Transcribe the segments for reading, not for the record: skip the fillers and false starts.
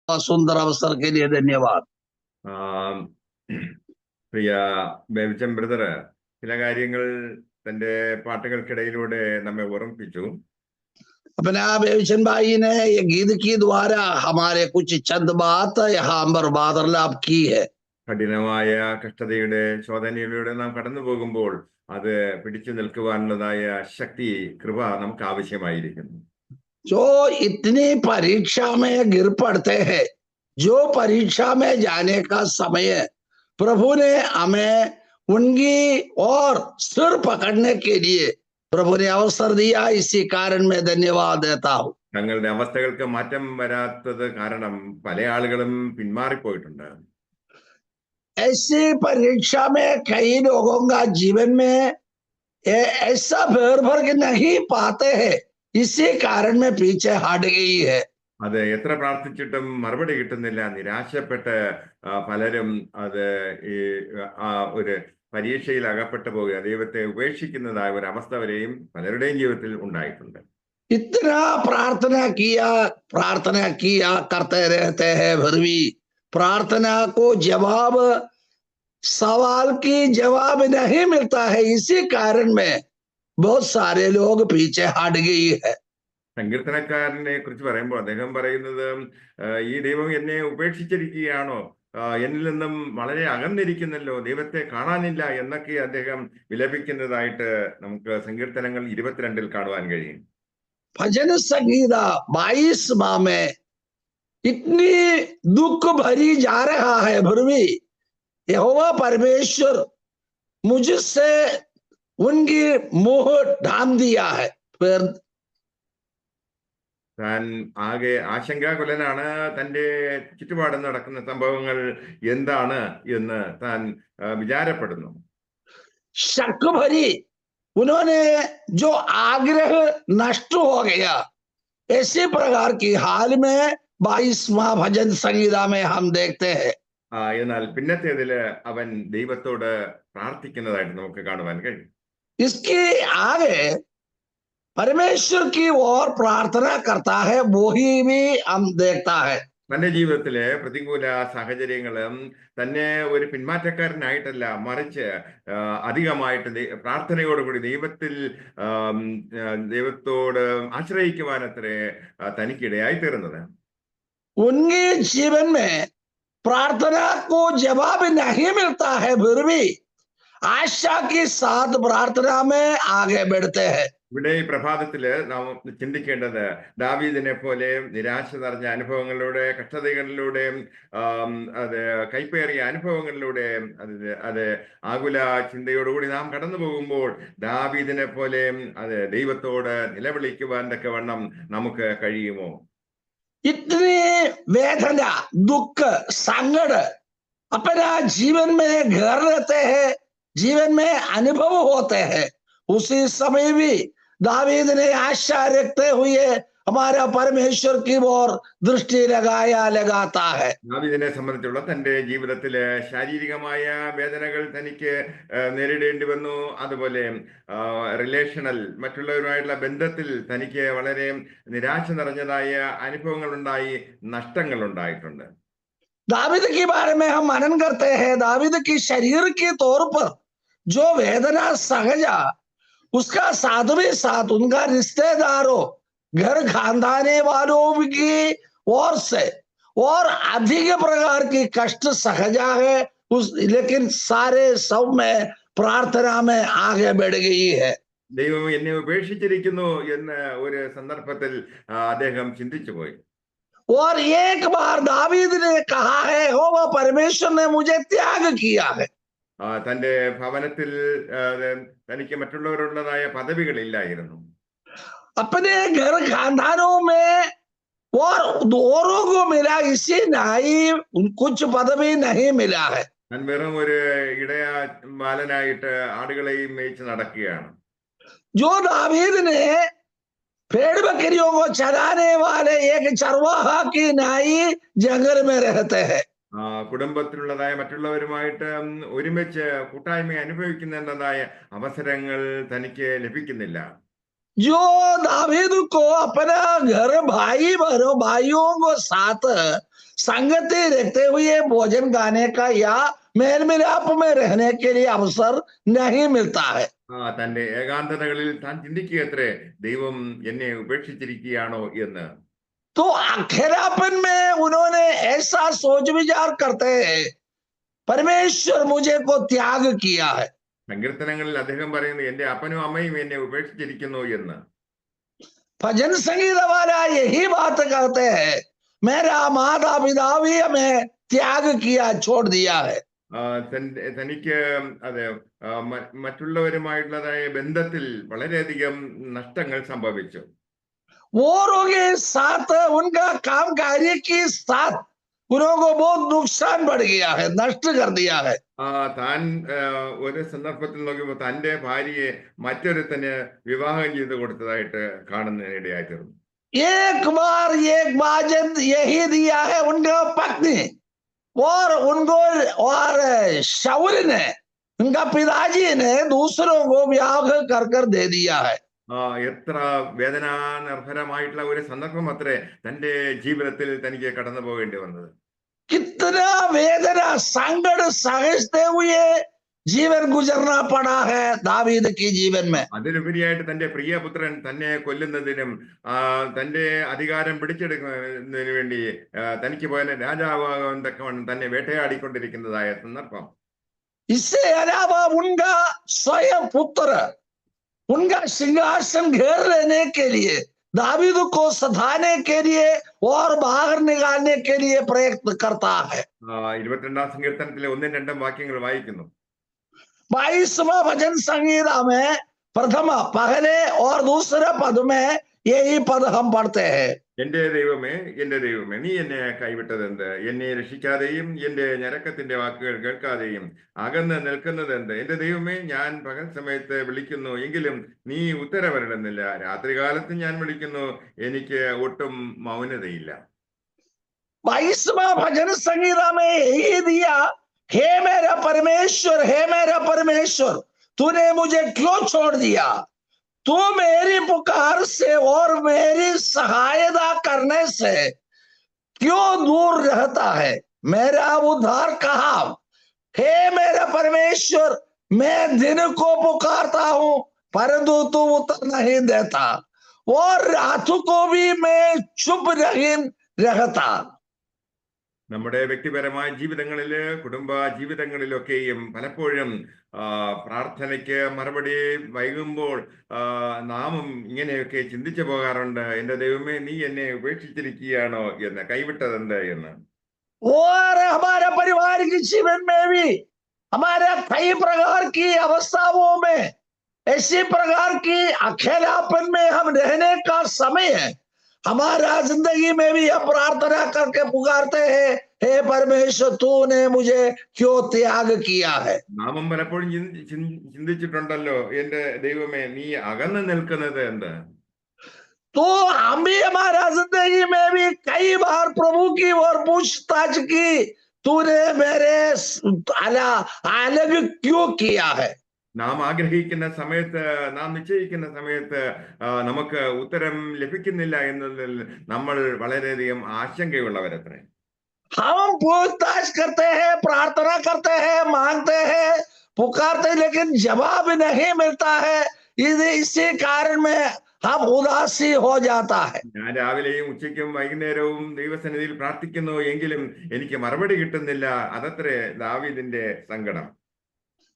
सुंदर अवसर के लिए धन्यवाद। പ്രിയ ബേബിച്ചൻ ബ്രദർ ചില കാര്യങ്ങൾ തന്റെ പാട്ടുകൾക്കിടയിലൂടെ നമ്മെ ഓർമ്മിപ്പിച്ചു. अपने बेबीचंद भाई ने ये गीत के द्वारा हमारे कुछ चंद बात यहाँ पर वार्तालाप की है. കഠിനമായ കഷ്ടതയുടെ ശോധനയിലൂടെ നാം കടന്നു പോകുമ്പോൾ അത് പിടിച്ചു നിൽക്കുവാനുള്ളതായ ശക്തി, കൃപ നമുക്ക് ആവശ്യമായിരിക്കുന്നു. जो इतनी परीक्षा में गिर पड़ते हैं, जो परीक्षा में जाने का समय प्रभु ने हमें उनकी और सिर पकड़ने के लिए प्रभु ने अवसर दिया. इसी कारण मैं धन्यवाद देता हूँ. തങ്ങളുടെ അവസ്ഥകൾക്ക് മാറ്റം വരാത്തത് കാരണം പല ആളുകളും പിന്മാറിപ്പോയിട്ടുണ്ട്. ऐसी परीक्षा में कई लोगों का जीवन में ऐसा भर भर के नहीं पाते हैं, इसी कारण में पीछे हट गई है. അത് എത്ര പ്രാർത്ഥിച്ചിട്ടും മറുപടി കിട്ടുന്നില്ല. നിരാശപ്പെട്ട് പലരും അത് ഒരു പരീക്ഷയിൽ അകപ്പെട്ടു പോകുക, ദൈവത്തെ ഉപേക്ഷിക്കുന്നതായ ഒരു അവസ്ഥ വരെയും പലരുടെയും ജീവിതത്തിൽ ഉണ്ടായിട്ടുണ്ട്. इतना प्रार्थना किया करते रहते हैं, फिर भी प्रार्थना को जवाब, सवाल की जवाब नहीं मिलता है. इसी कारण में बहुत सारे लोग पीछे हट गई है. സങ്കീർത്തനക്കാരനെ കുറിച്ച് പറയുമ്പോൾ അദ്ദേഹം പറയുന്നത്, ഈ ദൈവം എന്നെ ഉപേക്ഷിച്ചിരിക്കുകയാണോ, എന്നിൽ നിന്നും വളരെ അകന്നിരിക്കുന്നല്ലോ, ദൈവത്തെ കാണാനില്ല എന്നൊക്കെ അദ്ദേഹം വിലപിക്കുന്നതായിട്ട് നമുക്ക് സങ്കീർത്തനങ്ങൾ 22 കാണുവാൻ കഴിയും. भजन संगीता 22 में इतनी दुख भरी जा रहा है, फिर भी यहोवा परमेश्वर मुझसे उनकी मोह ढाम दिया है. फिर താൻ ആകെ ആശങ്കാകുലനാണ്. തന്റെ ചുറ്റുപാടും നടക്കുന്ന സംഭവങ്ങൾ എന്താണ് എന്ന് താൻ വിചാരപ്പെടുന്നു. शक भरी उन्होंने जो आग्रह नष्ट हो गया, ऐसे प्रकार की हाल में 22वां भजन संगीता में हम देखते हैं. എന്നാൽ പിന്നത്തേതില് അവൻ ദൈവത്തോട് പ്രാർത്ഥിക്കുന്നതായിട്ട് നമുക്ക് കാണുവാൻ കഴിയും. इसके आगे परमेश्वर की ओर प्रार्थना करता है, वो ही भी हम देखता है. തന്റെ ജീവിതത്തിലെ പ്രതികൂല സാഹചര്യങ്ങളും തന്നെ ഒരു പിന്മാറ്റക്കാരനായിട്ടല്ല, മറിച്ച് അധികമായിട്ട് പ്രാർത്ഥനയോടുകൂടി ദൈവത്തോട് ആശ്രയിക്കുവാനത്രേ തനിക്കിടയായി തീർന്നത്. उनके जीवन में प्रार्थना को जवाब नहीं मिलता है, फिर भी आशा के साथ प्रार्थना में आगे बढ़ते हैं. ഇവിടെ ഈ പ്രഭാതത്തില് നാം ചിന്തിക്കേണ്ടത്, ദാവീദിനെ പോലെ നിരാശ നിറഞ്ഞ അനുഭവങ്ങളിലൂടെ, കഷ്ടതകളിലൂടെ, അത് കൈപ്പേറിയ അനുഭവങ്ങളിലൂടെ, അത് ആകുല ചിന്തയോടുകൂടി നാം കടന്നു പോകുമ്പോൾ ദാവീദിനെ പോലെ അത് ദൈവത്തോട് നിലവിളിക്കുവാൻ തക്കവണ്ണം നമുക്ക് കഴിയുമോ? इतनी वेदना, दुख, संकट अपना जीवन में घर रहते हैं, जीवन में अनुभव होते हैं. उसी समय भी दावीद ने आशा रखते हुए हमारा परमेश्वर की ओर दृष्टि लगाता है. ദാവീദിനെ സംബന്ധിച്ചുള്ള തന്റെ ജീവിതത്തില് ശാരീരികമായ വേദനകൾ തനിക്ക് നേരിടേണ്ടി വന്നു. അതുപോലെ റിലേഷണൽ, മറ്റുള്ളവരുമായിട്ടുള്ള ബന്ധത്തിൽ തനിക്ക് വളരെ നിരാശ നിറഞ്ഞതായ അനുഭവങ്ങൾ ഉണ്ടായി, നഷ്ടങ്ങൾ ഉണ്ടായിട്ടുണ്ട്. दावीद के बारे में हम मनन करते हैं. दावीद की शरीर के तौर पर जो वेदना सहजा, उसका साथ भी साथ उनका रिश्तेदारों, घर खानदाने वालों की ओर से और अधिक प्रकार की कष्ट सहजा है. लेकिन सारे सब में प्रार्थना में आगे बढ़ गई है. ദൈവം എന്നെ ഉപേക്ഷിച്ചിരിക്കുന്നു എന്ന് ഒരു സന്ദർഭത്തിൽ അദ്ദേഹം ചിന്തിച്ചു പോയി. और एक बार दावीद ने कहा है, यहोवा परमेश्वर ने मुझे त्याग किया है. തന്റെ ഭവനത്തിൽ തനിക്ക് മറ്റുള്ളവരുള്ളതായ പദവികളില്ലായിരുന്നു. अपने घर खानदानों में और औरों को मिला, इसी नहीं कुछ पदवी नहीं मिला है. ഞാൻ വെറും ഒരു ഇടയ ബാലനായിട്ട് ആടുകളെയും മേയിച്ച് നടക്കുകയാണ്. जो दावीद ने भेड़ बकरियों को चराने वाले एक चरवाहा की नाई जंगल में रहते हैं. കുടുംബത്തിലുള്ളതായ മറ്റുള്ളവരുമായിട്ട് ഒരുമിച്ച് കൂട്ടായ്മ അനുഭവിക്കുന്നതായ അവസരങ്ങൾ തനിക്ക് ലഭിക്കുന്നില്ല. जो दावीद को अपना घर भाइयों को साथ संगति रखते हुए भोजन खाने का या मेल मिलाप में रहने के लिए अवसर नहीं मिलता है। തന്റെ ഏകാന്തതകളിൽ താൻ ചിന്തിക്കുക അത്രേ, ദൈവം എന്നെ ഉപേക്ഷിച്ചിരിക്കുകയാണോ എന്ന്. तो अकेलापन में उन्होंने ऐसा सोच विचार करते हैं, परमेश्वर मुझे को त्याग किया है। സങ്കീർത്തനങ്ങളിൽ അദ്ദേഹം പറയുന്നു, എന്റെ അപ്പനും അമ്മയും എന്നെ ഉപേക്ഷിച്ചിരിക്കുന്നു എന്ന്. भजन संगीत वाला यही बात करते हैं, मेरा माता पिता भी हमें त्याग किया, छोड़ दिया है। തനിക്ക് അതെ മറ്റുള്ളവരുമായിട്ടുള്ളതായ ബന്ധത്തിൽ വളരെയധികം നഷ്ടങ്ങൾ സംഭവിച്ചു. औरों के साथ उनका काम कार्य के साथ उनको बहुत नुकसान बढ़ गया है, नष्ट कर दिया है। താൻ ഒരു സന്ദർഭത്തിൽ നോക്കിയപ്പോൾ തന്റെ ഭാര്യയെ മറ്റൊരുത്തന് വിവാഹം ചെയ്ത് കൊടുത്തതായിട്ട് കാണുന്നതിനിടയായി തീർന്നു. एक बार एक बाजन यही दिया है उनका पत्नी, और उनको और शाऊल ने, उनका पिताजी ने दूसरों को ब्याह कर कर दे दिया है। എത്ര വേദനാനിർഭരമായിട്ടുള്ള ഒരു സന്ദർഭം അത്രേ തന്റെ ജീവിതത്തിൽ തനിക്ക് കടന്നു പോകേണ്ടി വന്നത്. कितना वेदना संकट सहजते हुए जीवन गुजरना पड़ा है दावीद के जीवन में। അതിലുപരിയായിട്ട് തന്റെ പ്രിയപുത്രൻ തന്നെ കൊല്ലുന്നതിനും തന്റെ അധികാരം പിടിച്ചെടുക്കുന്നതിനു വേണ്ടി തനിക്ക് പോയ രാജാവാകാൻ തക്കവണ്ണം തന്നെ വേട്ടയാടിക്കൊണ്ടിരിക്കുന്നതായ സന്ദർഭം. इससे अलावा उनका स्वयं पुत्र उनका सिंहासन घेर लेने के लिए, दावीद को सताने के लिए और बाहर निकालने के लिए प्रयत्न करता है। 22ാം സങ്കീർത്തനത്തിലെ 1-2 വാക്യങ്ങൾ വായിക്കുന്നു. 22वां भजन संगीता में प्रथम पहले और दूसरे पद में यही पद हम पढ़ते हैं। എന്റെ ദൈവമേ നീ എന്നെ കൈവിട്ടതെന്ത്, എന്നെ രക്ഷിക്കാതെയും എന്റെ ഞരക്കത്തിന്റെ വാക്കുകൾ കേൾക്കാതെയും അകന്ന് നിൽക്കുന്നതെന്ത്. എന്റെ ദൈവമേ, ഞാൻ പകൽ സമയത്ത് വിളിക്കുന്നു, എങ്കിലും നീ ഉത്തരവരുടുന്നില്ല. രാത്രികാലത്ത് ഞാൻ വിളിക്കുന്നു, എനിക്ക് ഒട്ടും മൗനതയില്ല. 22वां भजन संगीता में यही दिया, हे मेरा परमेश्वर तूने मुझे क्यों छोड़ दिया, तू मेरी पुकार से और मेरी सहायता करने से क्यों दूर रहता है, मेरा उद्धार कहाँ। हे मेरा परमेश्वर, मैं दिन को पुकारता हूं परंतु तू उत्तर नहीं देता, और रात को भी मैं चुप नहीं रहता. നമ്മുടെ വ്യക്തിപരമായ ജീവിതങ്ങളില്, കുടുംബ ജീവിതങ്ങളിലൊക്കെയും പലപ്പോഴും പ്രാർത്ഥനയ്ക്ക് മറുപടി വൈകുമ്പോൾ നാമും ഇങ്ങനെയൊക്കെ ചിന്തിച്ചു പോകാറുണ്ട്, എന്റെ ദൈവമേ നീ എന്നെ ഉപേക്ഷിച്ചിരിക്കുകയാണോ എന്ന്, കൈവിട്ടതെന്ത് എന്ന്. और हमारे परिवार के जीवन में भी हमारे कई प्रकार की अवस्थाओं में ऐसी प्रकार की अकेलापन में हम रहने का समय है। हमारा जिंदगी में भी हम प्रार्थना करके पुकारते हैं, हे परमेश्वर तूने मुझे क्यों त्याग किया है. നാമം പലപ്പോഴും ചിന്തിച്ചിട്ടുണ്ടല്ലോ, എന്റെ ദൈവമേ നീ അകന്നു നിൽക്കുന്നത് എന്ത്. तो हम भी हमारा जिंदगी में भी कई बार प्रभु की ओर पूछताछ की, तूने मेरे अलग क्यों किया है. നാം ആഗ്രഹിക്കുന്ന സമയത്ത്, നാം നിശ്ചയിക്കുന്ന സമയത്ത് നമുക്ക് ഉത്തരം ലഭിക്കുന്നില്ല എന്നതിൽ നമ്മൾ വളരെയധികം ആശങ്കയുള്ളവരത്രേ. हम पूछताछ करते हैं, प्रार्थना करते हैं, मांगते हैं, पुकारते, लेकिन जवाब नहीं मिलता है. इसी कारण में हम उदासी हो जाता है. ഞാൻ രാവിലെയും ഉച്ചയ്ക്കും വൈകുന്നേരവും ദൈവസന്നിധിയിൽ പ്രാർത്ഥിക്കുന്നു, എങ്കിലും എനിക്ക് മറുപടി കിട്ടുന്നില്ല. അതത്രേ ദാവീദിന്റെ സങ്കടം.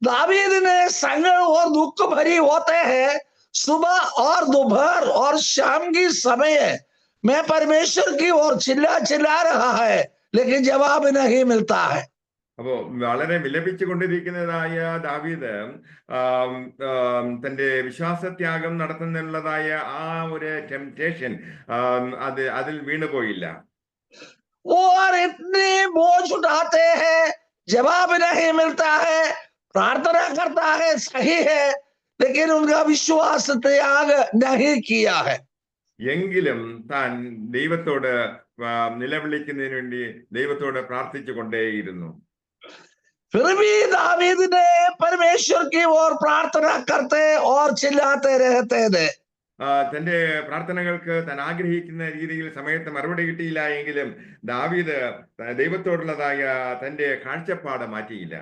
दावीद ने संकट और दुख भरी होते हैं, सुबह और दोपहर और शाम की समय मैं परमेश्वर की ओर चिल्ला रहा है, लेकिन जवाब नहीं मिलता है. അപ്പോ വളരെ വിലപിച്ചു കൊണ്ടിരിക്കുന്നതായ ദാവീദ് തന്റെ വിശ്വാസത്യാഗം നടത്തുന്നുള്ളതായ ആ ഒരു ടെംപ്റ്റേഷൻ അതിൽ വീണുപോയില്ല. और इतनी बोझ उठाते हैं, जवाब नहीं मिलता है, प्रार्थना करता है, सही है, लेकिन उनका विश्वास त्याग नहीं किया है. എങ്കിലും താൻ ദൈവത്തോട് നിലവിളിക്കുന്നതിന് വേണ്ടി ദൈവത്തോട് പ്രാർത്ഥിച്ചു കൊണ്ടേയിരുന്നു. फिर भी दावीद ने परमेश्वर की ओर प्रार्थना करते और चिल्लाते रहते थे. തന്റെ പ്രാർത്ഥനകൾക്ക് താൻ ആഗ്രഹിക്കുന്ന രീതിയിൽ സമയത്ത് മറുപടി കിട്ടിയില്ല എങ്കിലും ദാവീദ് ദൈവത്തോടുള്ളതായ തന്റെ കാഴ്ചപ്പാട് മാറ്റിയില്ല.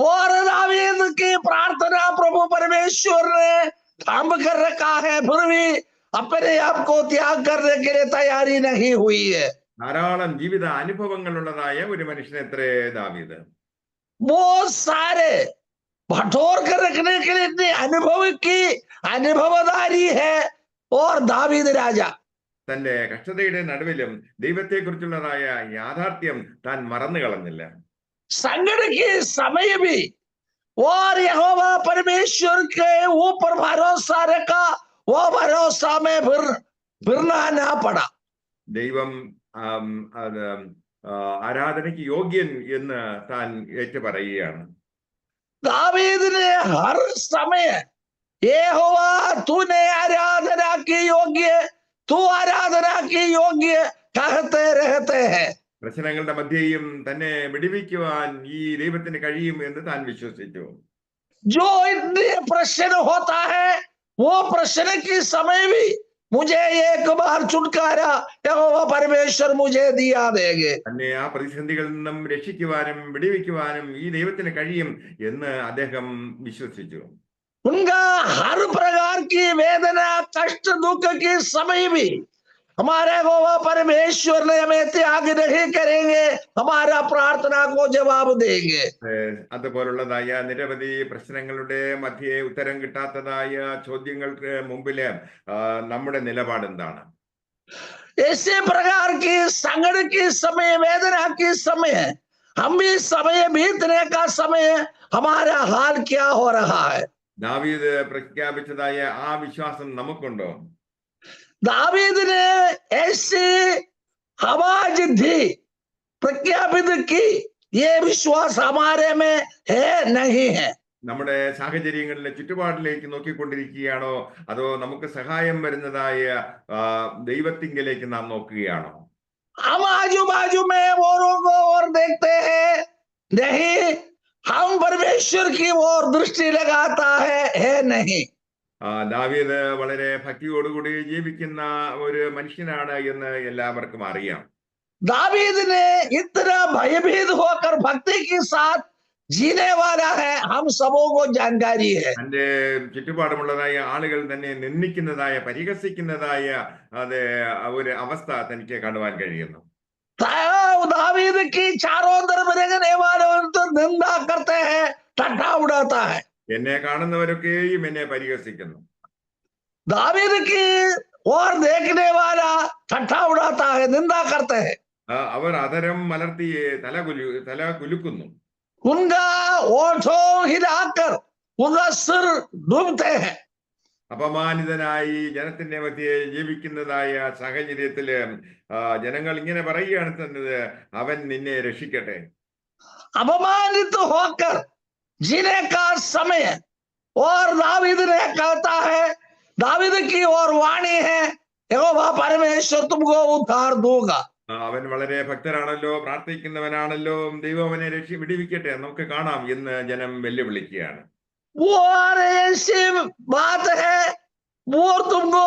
और दावीद की प्रार्थना प्रभु परमेश्वर ने थंब कर रखा है, फिर भी अपने आप को त्याग करने के लिए तैयारी नहीं हुई है. ധാരാളം ജീവിത അനുഭവങ്ങളുള്ളതായ ഒരു മനുഷ്യനത്രേ ദാവീദ്. बहुत सारे बटोर कर रखने के लिए इतनी अनुभव की अनुभवदारी है. और दावीद राजा തന്റെ കഷ്ടതയുടെ നടുവിലും ദൈവത്തെക്കുറിച്ചുള്ളതായ യാഥാർത്ഥ്യം താൻ മറന്നു കളഞ്ഞില്ല. संकट के समय भी और यहोवा परमेश्वर के ऊपर भरोसा रखा, वो भरोसा में फिरना ना पड़ा. ദൈവം ആരാധനയ്ക്ക് യോഗ്യൻ എന്ന് താൻ ഏറ്റു പറയുകയാണ്. दावीद ने हर समय यहोवा तूने आराधना की योग्य, तू आराधना की योग्य कहते रहते हैं. പ്രശ്നങ്ങളുടെ മധ്യയും തന്നെ വിടുവിക്കുവാൻ ഈ ദൈവത്തിന് കഴിയും എന്ന് താൻ വിശ്വസിച്ചു. जो इतने प्रश्न होता है, वो प्रश्न के समय भी मुझे एक बार छुटकारा यहोवा परमेश्वर मुझे दिया देंगे. തന്നെ ആ പ്രതിസന്ധികളിൽ നിന്നും രക്ഷിക്കുവാനും വിടുവിക്കുവാനും ഈ ദൈവത്തിന് കഴിയും എന്ന് അദ്ദേഹം വിശ്വസിച്ചു. उनका हर प्रकार की वेदना, कष्ट, दुख के समय भी हमारे यहोवा परमेश्वर ने हमें त्याग नहीं करेंगे, हमारा प्रार्थना को जवाब देंगे. അതുപോലുള്ളതായ നിരവധി പ്രശ്നങ്ങളുടെ മധ്യേ ഉത്തരം കിട്ടാത്തതായ ചോദ്യങ്ങൾക്ക് മുമ്പില് നമ്മുടെ നിലപാട് എന്താണ്? ऐसे प्रकार की संकट के समय, वेदना के समय, हम भी समय बीतने का समय, हमारा हाल क्या हो रहा है? ദാവീദ് പ്രഖ്യാപിച്ചതായ ആ വിശ്വാസം നമുക്കുണ്ടോ? दावीद ने ऐसी आवाज दी, प्रख्यापित की, ये विश्वास हमारे में है नहीं है. നമ്മുടെ സാഹചര്യങ്ങളിലെ ചുറ്റുപാടിലേക്ക് നോക്കിക്കൊണ്ടിരിക്കുകയാണോ അതോ നമുക്ക് സഹായം വരുന്നതായ ദൈവത്തിങ്കലേക്ക് നാം നോക്കുകയാണോ? हम आजू बाजू में औरों को और देखते हैं नहीं, हम परमेश्वर की ओर दृष्टि लगाता है नहीं. ദാവീദ് വളരെ ഭക്തിയോടുകൂടി ജീവിക്കുന്ന ഒരു മനുഷ്യനാണ് എന്ന് എല്ലാവർക്കും അറിയാം. दावीद ने इतना भयभीत होकर भक्ति के साथ जीने वाला है, हम सबों को जानकारी है. തന്റെ ചുറ്റുപാടുമുള്ളതായ ആളുകൾ തന്നെ നിന്ദിക്കുന്നതായ പരിഹസിക്കുന്നതായ ഒരു അവസ്ഥ തനിക്ക് കാണുവാൻ കഴിയുന്നു. दावीद की चारों तरफ रहने वालों तो निंदा करते हैं, ठट्ठा उड़ाता है. എന്നെ കാണുന്നവരൊക്കെയും എന്നെ പരിഹസിക്കുന്നു. दावीद की ओर देखने वाला ठट्ठा उड़ाता है, निंदा करते हैं. അവർ അധരം മലർത്തി തല കുലുക്കുന്നു. उनका ओठों हिलाकर उनका सिर डूबते हैं. അപമാനിതനായി ജനത്തിന്റെ മധ്യേ ജീവിക്കുന്നതായ സാഹചര്യത്തില് ജനങ്ങൾ ഇങ്ങനെ പറയുകയാണ് തന്നത്, അവൻ നിന്നെ രക്ഷിക്കട്ടെ. अपमानित होकर जीने का समय, और दावीद ने कहता है, दावीद की ओर वाणी है, यहोवा परमेश्वर तुमको उद्धार दूंगा. അവൻ വളരെ ഭക്തനാണല്ലോ, പ്രാർത്ഥിക്കുന്നവനാണല്ലോ, ദൈവം അവനെ വിടുവിക്കട്ടെ, നമുക്ക് കാണാം എന്ന് ജനം വെല്ലുവിളിക്കുകയാണ്. वो ऐसी बात है, वो तुमको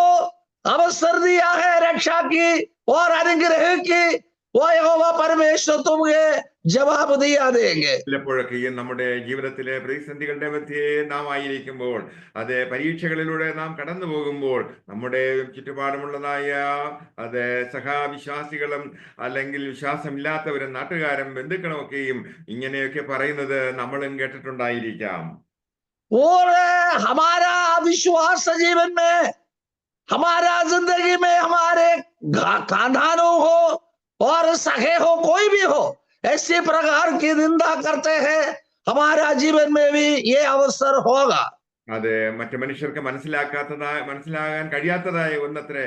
अवसर दिया है रक्षा की और अनुग्रह की, वो यहोवा परमेश्वर तुमके जवाब दिया देंगे. ചിലപ്പോഴൊക്കെയും നമ്മുടെ ജീവിതത്തിലെ പ്രതിസന്ധികളുടെ മധ്യേ നാം ആയിരിക്കുമ്പോൾ, അത് പരീക്ഷകളിലൂടെ നാം കടന്നു പോകുമ്പോൾ, നമ്മുടെ ചുറ്റുപാടുമുള്ളതായ സഹവിശ്വാസികളും അല്ലെങ്കിൽ വിശ്വാസമില്ലാത്തവരും നാട്ടുകാരും ബന്ധുക്കളും ഒക്കെയും ഇങ്ങനെയൊക്കെ പറയുന്നത് നമ്മളും കേട്ടിട്ടുണ്ടായിരിക്കാം. और हमारा विश्वास जीवन में, हमारा जिंदगी में, हमारे खानदानों हो और सगे हो, कोई भी हो, ऐसे प्रकार की निंदा करते हैं, हमारा जीवन में भी ये अवसर होगा. അത് മറ്റു മനുഷ്യർക്ക് മനസ്സിലാകാൻ കഴിയാത്തതായ ഒന്നത്രേ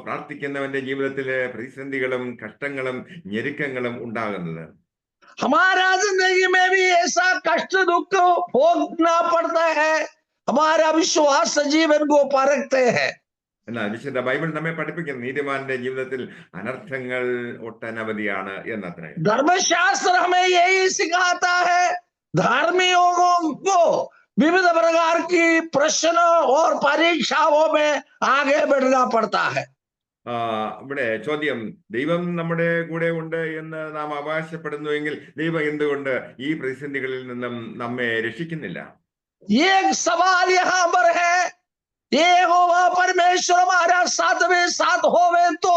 പ്രാർത്ഥിക്കുന്നവന്റെ ജീവിതത്തിലെ പ്രതിസന്ധികളും കഷ്ടങ്ങളും ഞെരുക്കങ്ങളും ഉണ്ടാകുന്നത്. हमारा जिंदगी में भी ऐसा कष्ट दुख भोगना पड़ता है, हमारा विश्वास जीवन को परखते हैं. എന്നാൽ വിശുദ്ധ ബൈബിൾ നമ്മെ പഠിപ്പിക്കുന്ന നീതിമാന്റെ ജീവിതത്തിൽ അനർത്ഥങ്ങൾ ഒട്ടനവധിയാണ് എന്നത്രേ. धर्मशास्त्र हमें यही सिखाता है, धर्मियों को विविध प्रकार की प्रश्नों और परीक्षाओं में आगे बढ़ना पड़ता है। ഇവിടെ ചോദ്യം, ദൈവം നമ്മുടെ കൂടെ ഉണ്ട് എന്ന് നാം അവകാശപ്പെടുന്നുവെങ്കിൽ ദൈവം എന്തുകൊണ്ട് ഈ പ്രതിസന്ധികളിൽ നിന്നും നമ്മെ രക്ഷിക്കുന്നില്ല? एक सवाल यहाँ पर है, यहोवा परमेश्वर हमारा साथ में साथ होवे तो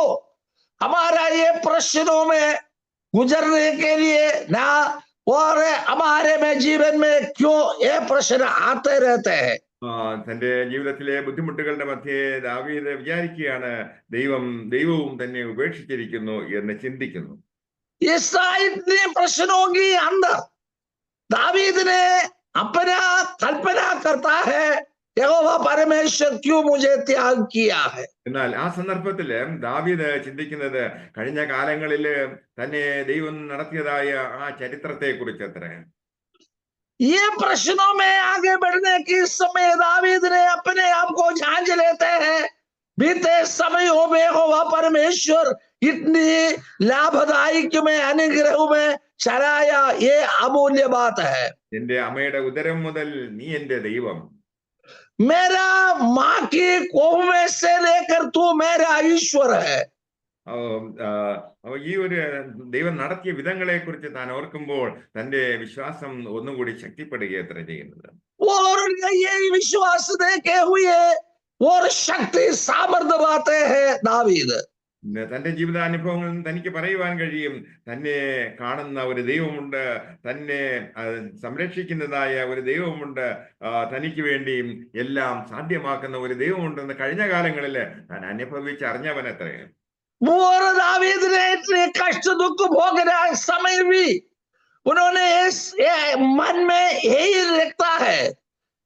हमारा ये प्रश्नों में गुजरने के लिए ना, और हमारे में जीवन में क्यों ये प्रश्न आते रहते हैं? തന്റെ ജീവിതത്തിലെ ബുദ്ധിമുട്ടുകളുടെ മധ്യേ ദാവീദ് വിചാരിക്കുകയാണ്, ദൈവവും തന്നെ ഉപേക്ഷിച്ചിരിക്കുന്നു എന്ന് ചിന്തിക്കുന്നു. इतने प्रश्नों के अंदर दावीद ने अपना कल्पना करता है, यहोवा परमेश्वर क्यों मुझे त्याग किया है? എന്നാൽ ആ സന്ദർഭത്തില് ദാവീദ് ചിന്തിക്കുന്നത് കഴിഞ്ഞ കാലങ്ങളില് തന്നെ ദൈവം നടത്തിയതായ ആ ചരിത്രത്തെ കുറിച്ചത്രേ. ये प्रश्नों में आगे बढ़ने के समय दावीद ने अपने आप को झांझ लेते हैं, बीते समयों में यहोवा परमेश्वर इतनी लाभदायक में अनुग्रह में चलाया, ये अमूल्य बात है. എന്റെ അമ്മയുടെ ഉദരം മുതൽ നീ എന്റെ ദൈവം, मेरा माँ की कोख में से लेकर तू मेरा ईश्वर है. ഈ ഒരു ദൈവം നടത്തിയ വിധങ്ങളെ കുറിച്ച് താൻ ഓർക്കുമ്പോൾ തന്റെ വിശ്വാസം ഒന്നുകൂടി ശക്തിപ്പെടുകയത്ര ചെയ്യുന്നത്. और ये विश्वास देखे हुए और शक्ति सामर्थ्य बातें है दावीद. തന്റെ ജീവിതാനുഭവങ്ങളിൽ തനിക്ക് പറയുവാൻ കഴിയും, തന്നെ കാണുന്ന ഒരു ദൈവമുണ്ട്, തന്നെ സംരക്ഷിക്കുന്നതായ ഒരു ദൈവമുണ്ട്, തനിക്ക് വേണ്ടിയും എല്ലാം സാധ്യമാക്കുന്ന ഒരു ദൈവമുണ്ടെന്ന് കഴിഞ്ഞ കാലങ്ങളിൽ താൻ അനുഭവിച്ചറിഞ്ഞവനത്രേ. और दावीद ने इतने कष्ट दुख भोगना समय भी उन्होंने मन में यही रखता है,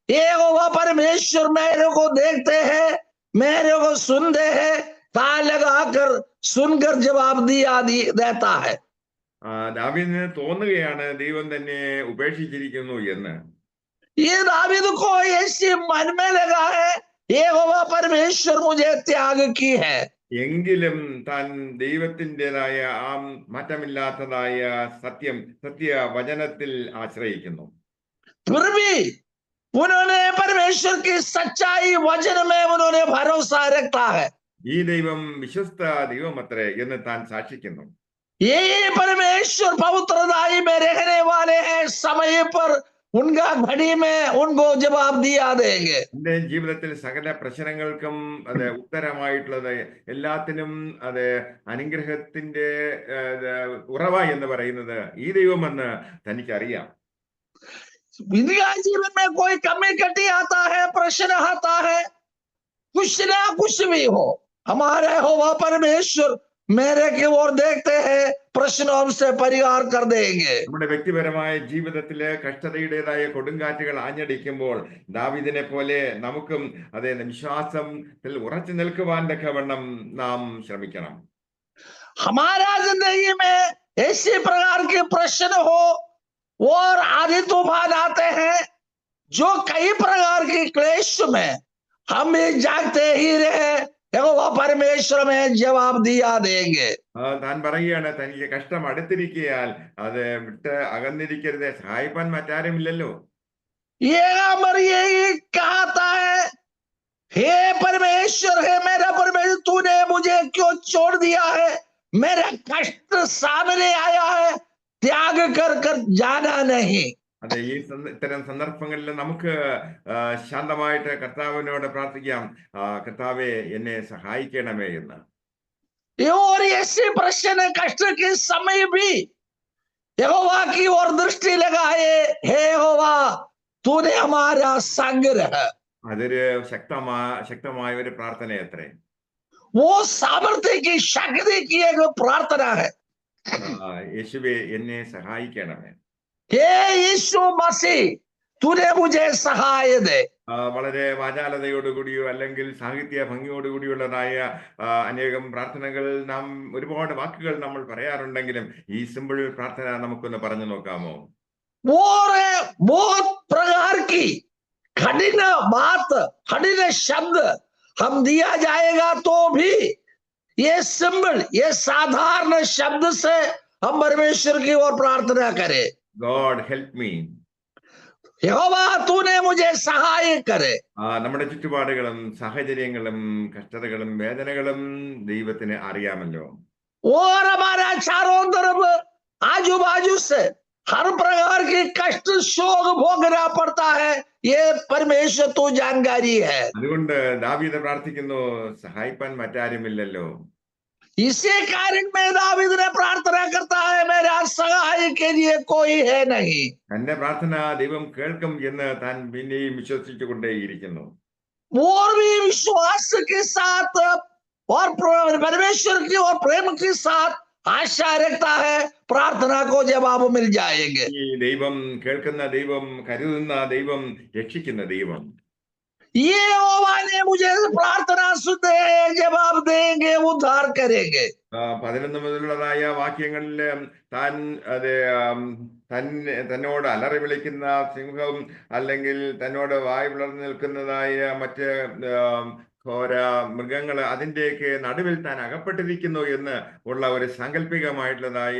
यहोवा परमेश्वर मेरे को देखते हैं, मेरे को सुनते हैं, कान लगाकर सुनकर जवाब देता है. ദാവീദിന് തോന്നുകയാണ് ദൈവം തന്നെ ഉപേക്ഷിച്ചിരിക്കുന്നു എന്ന്. ये दावीद को ऐसे मन में लगा है, यहोवा परमेश्वर मुझे त्याग की है. എങ്കിലും താൻ ദൈവത്തിൻ്റെതായ ആ മാറ്റമില്ലാത്തതായ സത്യ വചനത്തിൽ ആശ്രയിക്കുന്നു. फिर भी उन्होंने परमेश्वर की सच्चाई वचन में उन्होंने भरोसा रखता है. ഈ ദൈവം വിശ്വസ്ത ദൈവമത്രേ എന്ന് താൻ സാക്ഷിക്കുന്നു. ये परमेश्वर पवित्रताई में रहने वाले हैं, समय पर उनका घड़ी में उनको जवाब दिया देंगे. എന്റെ ജീവിതത്തിൽ സകല പ്രശ്നങ്ങൾക്കും അത് ഉത്തരമായിട്ടുള്ളത്, എല്ലാത്തിനും അത് അനുഗ്രഹത്തിന്റെ ഉറവ എന്ന് പറയുന്നത് ഈ ദൈവമെന്ന് തനിക്കറിയാം. इनका जीवन में कोई कमी कटी आता है, प्रश्न आता है, कुछ ना कुछ भी हो, हमारे यहोवा परमेश्वर मेरे की ओर देखते हैं, प्रश्नों से परिहार कर देंगे. നമ്മുടെ വ്യക്തിപരമായ ജീവിതത്തിലെ കഷ്ടതയുടേതായ കൊടുങ്കാറ്റുകൾ ആഞ്ഞടിക്കുമ്പോൾ ദാവീദിനെ പോലെ നമുക്കും അതേ വിശ്വാസത്തിൽ ഉറച്ചു നിൽക്കുവാൻ തക്കവണ്ണം നാം ശ്രമിക്കണം. हमारा जिंदगी में ऐसी प्रकार के प्रश्न हो और आदि तूफान आते हैं, जो कई प्रकार के क्लेश में हम भी जागते ही रहे, यहोवा परमेश्वर में जवाब दिया देंगे. താൻ പറയുകയാണ്, തനിക്ക് കഷ്ടം അടുത്തിരിക്കയാൽ അത് വിട്ട് അകന്നിരിക്കരുത്, സഹായിപ്പാൻ മറ്റാരുമില്ലല്ലോ. ये अमर यही कहता है, हे परमेश्वर, हे मेरा परमेश्वर, तूने मुझे क्यों छोड़ दिया है? मेरा कष्ट सामने आया है, त्याग कर जाना नहीं. അതെ, ഇത്തരം സന്ദർഭങ്ങളിൽ നമുക്ക് ശാന്തമായിട്ട് കർത്താവിനോട് പ്രാർത്ഥിക്കാം, കർത്താവെ എന്നെ സഹായിക്കണമേ എന്ന്. और ऐसे प्रश्न कष्ट के समय भी यहोवा की ओर दृष्टि लगाए, हे यहोवा तूने हमारा संग रह. അതൊരു ശക്തമായ ഒരു പ്രാർത്ഥന അത്രേ. वो सामर्थ्य की शक्ति की एक प्रार्थना है. യേശുവേ എന്നെ സഹായിക്കണമേ. हे यीशु मसीह तूने मुझे सहाय दे. വളരെ വാചാലതയോടുകൂടിയോ അല്ലെങ്കിൽ സാഹിത്യ ഭംഗിയോടുകൂടിയുള്ളതായ അനേകം പ്രാർത്ഥനകൾ നാം ഒരുപാട് വാക്കുകൾ നമ്മൾ പറയാറുണ്ടെങ്കിലും ഈ സിമ്പിൾ പ്രാർത്ഥന നമുക്കൊന്ന് പറഞ്ഞു നോക്കാമോ? और बहुत प्रकार की कठिन बात, कठिन शब्द हम दिया जाएगा तो भी ये सिंपल, ये साधारण शब्द से हम परमेश्वर की ओर प्रार्थना करें. God help me. यहोवा तूने मुझे सहाय करे। നമ്മുടെ ചുറ്റുപാടുകളും സാഹചര്യങ്ങളും കഷ്ടതകളും വേദനകളും ദൈവത്തിന് അറിയാമല്ലോ. और हमारा चारों तरफ आजू बाजू से हर प्रकार की कष्ट शोक भोगना पड़ता है, ये परमेश्वर तू जानकारी है। അതുകൊണ്ട് ദാവീദ് പ്രാർത്ഥിക്കുന്നു, സഹായിപ്പാൻ മറ്റാരുമില്ലല്ലോ. इसी कारण में दावीद ने प्रार्थना करता है, मेरा सहाय के लिए कोई है नहीं। തന്റെ പ്രാർത്ഥന ദൈവം കേൾക്കും എന്ന് താൻ പിന്നെയും വിശ്വസിച്ചുകൊണ്ടേയിരിക്കുന്നു. और भी विश्वास के साथ और परमेश्वर की और प्रेम के साथ आशा रखता है, प्रार्थना को जवाब मिल जाएंगे। ഈ ദൈവം കേൾക്കുന്ന ദൈവം, കരുതുന്ന ദൈവം, രക്ഷിക്കുന്ന ദൈവം. ये यहोवा ने मुझे प्रार्थना सुनते हैं, जवाब देंगे, उद्धार करेंगे। 11 മുതലുള്ളതായ വാക്യങ്ങളിൽ താൻ തന്നോട് അലറി വിളിക്കുന്ന സിംഹം, അല്ലെങ്കിൽ തന്നോട് വായ് പിളർന്നു നിൽക്കുന്നതായ മറ്റ് ഘോര മൃഗങ്ങൾ, അതിൻ്റെയൊക്കെ നടുവിൽ താൻ അകപ്പെട്ടിരിക്കുന്നു എന്ന് ഉള്ള ഒരു സാങ്കല്പികമായിട്ടുള്ളതായ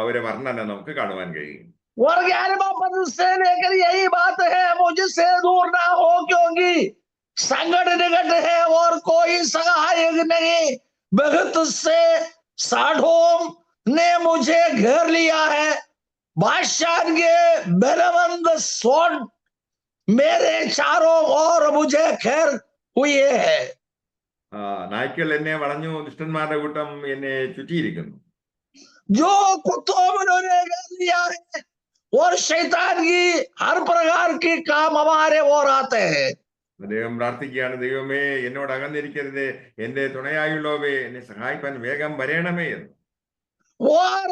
ഒരു വർണ്ണന നമുക്ക് കാണുവാൻ കഴിയും. और 11वां पद से लेकर यही बात है, मुझसे दूर ना हो, क्योंकि संकट निकट है और कोई सहायक नहीं। बहुत से साढ़ों ने मुझे घेर लिया है, बादशाह के बलवंत स्वर्ण मेरे चारों ओर मुझे घेर हुए है। നായ്ക്കൾ എന്നെ വളഞ്ഞു, ദുഷ്ടന്മാരുടെ കൂട്ടം എന്നെ ചുറ്റിയിരിക്കുന്നു. जो कुत्तों उन्होंने घेर लिया है और शैतान की हर प्रकार की काम हमारे ओर आते हैं। അദ്ദേഹം പ്രാർത്ഥിക്കുകയാണ്, ദൈവമേ എന്നോട് അകന്നിരിക്കരുതേ, എന്റെ തുണയായുള്ളവേ എന്നെ സഹായിപ്പാൻ വേഗം വരേണമേ എന്ന്. और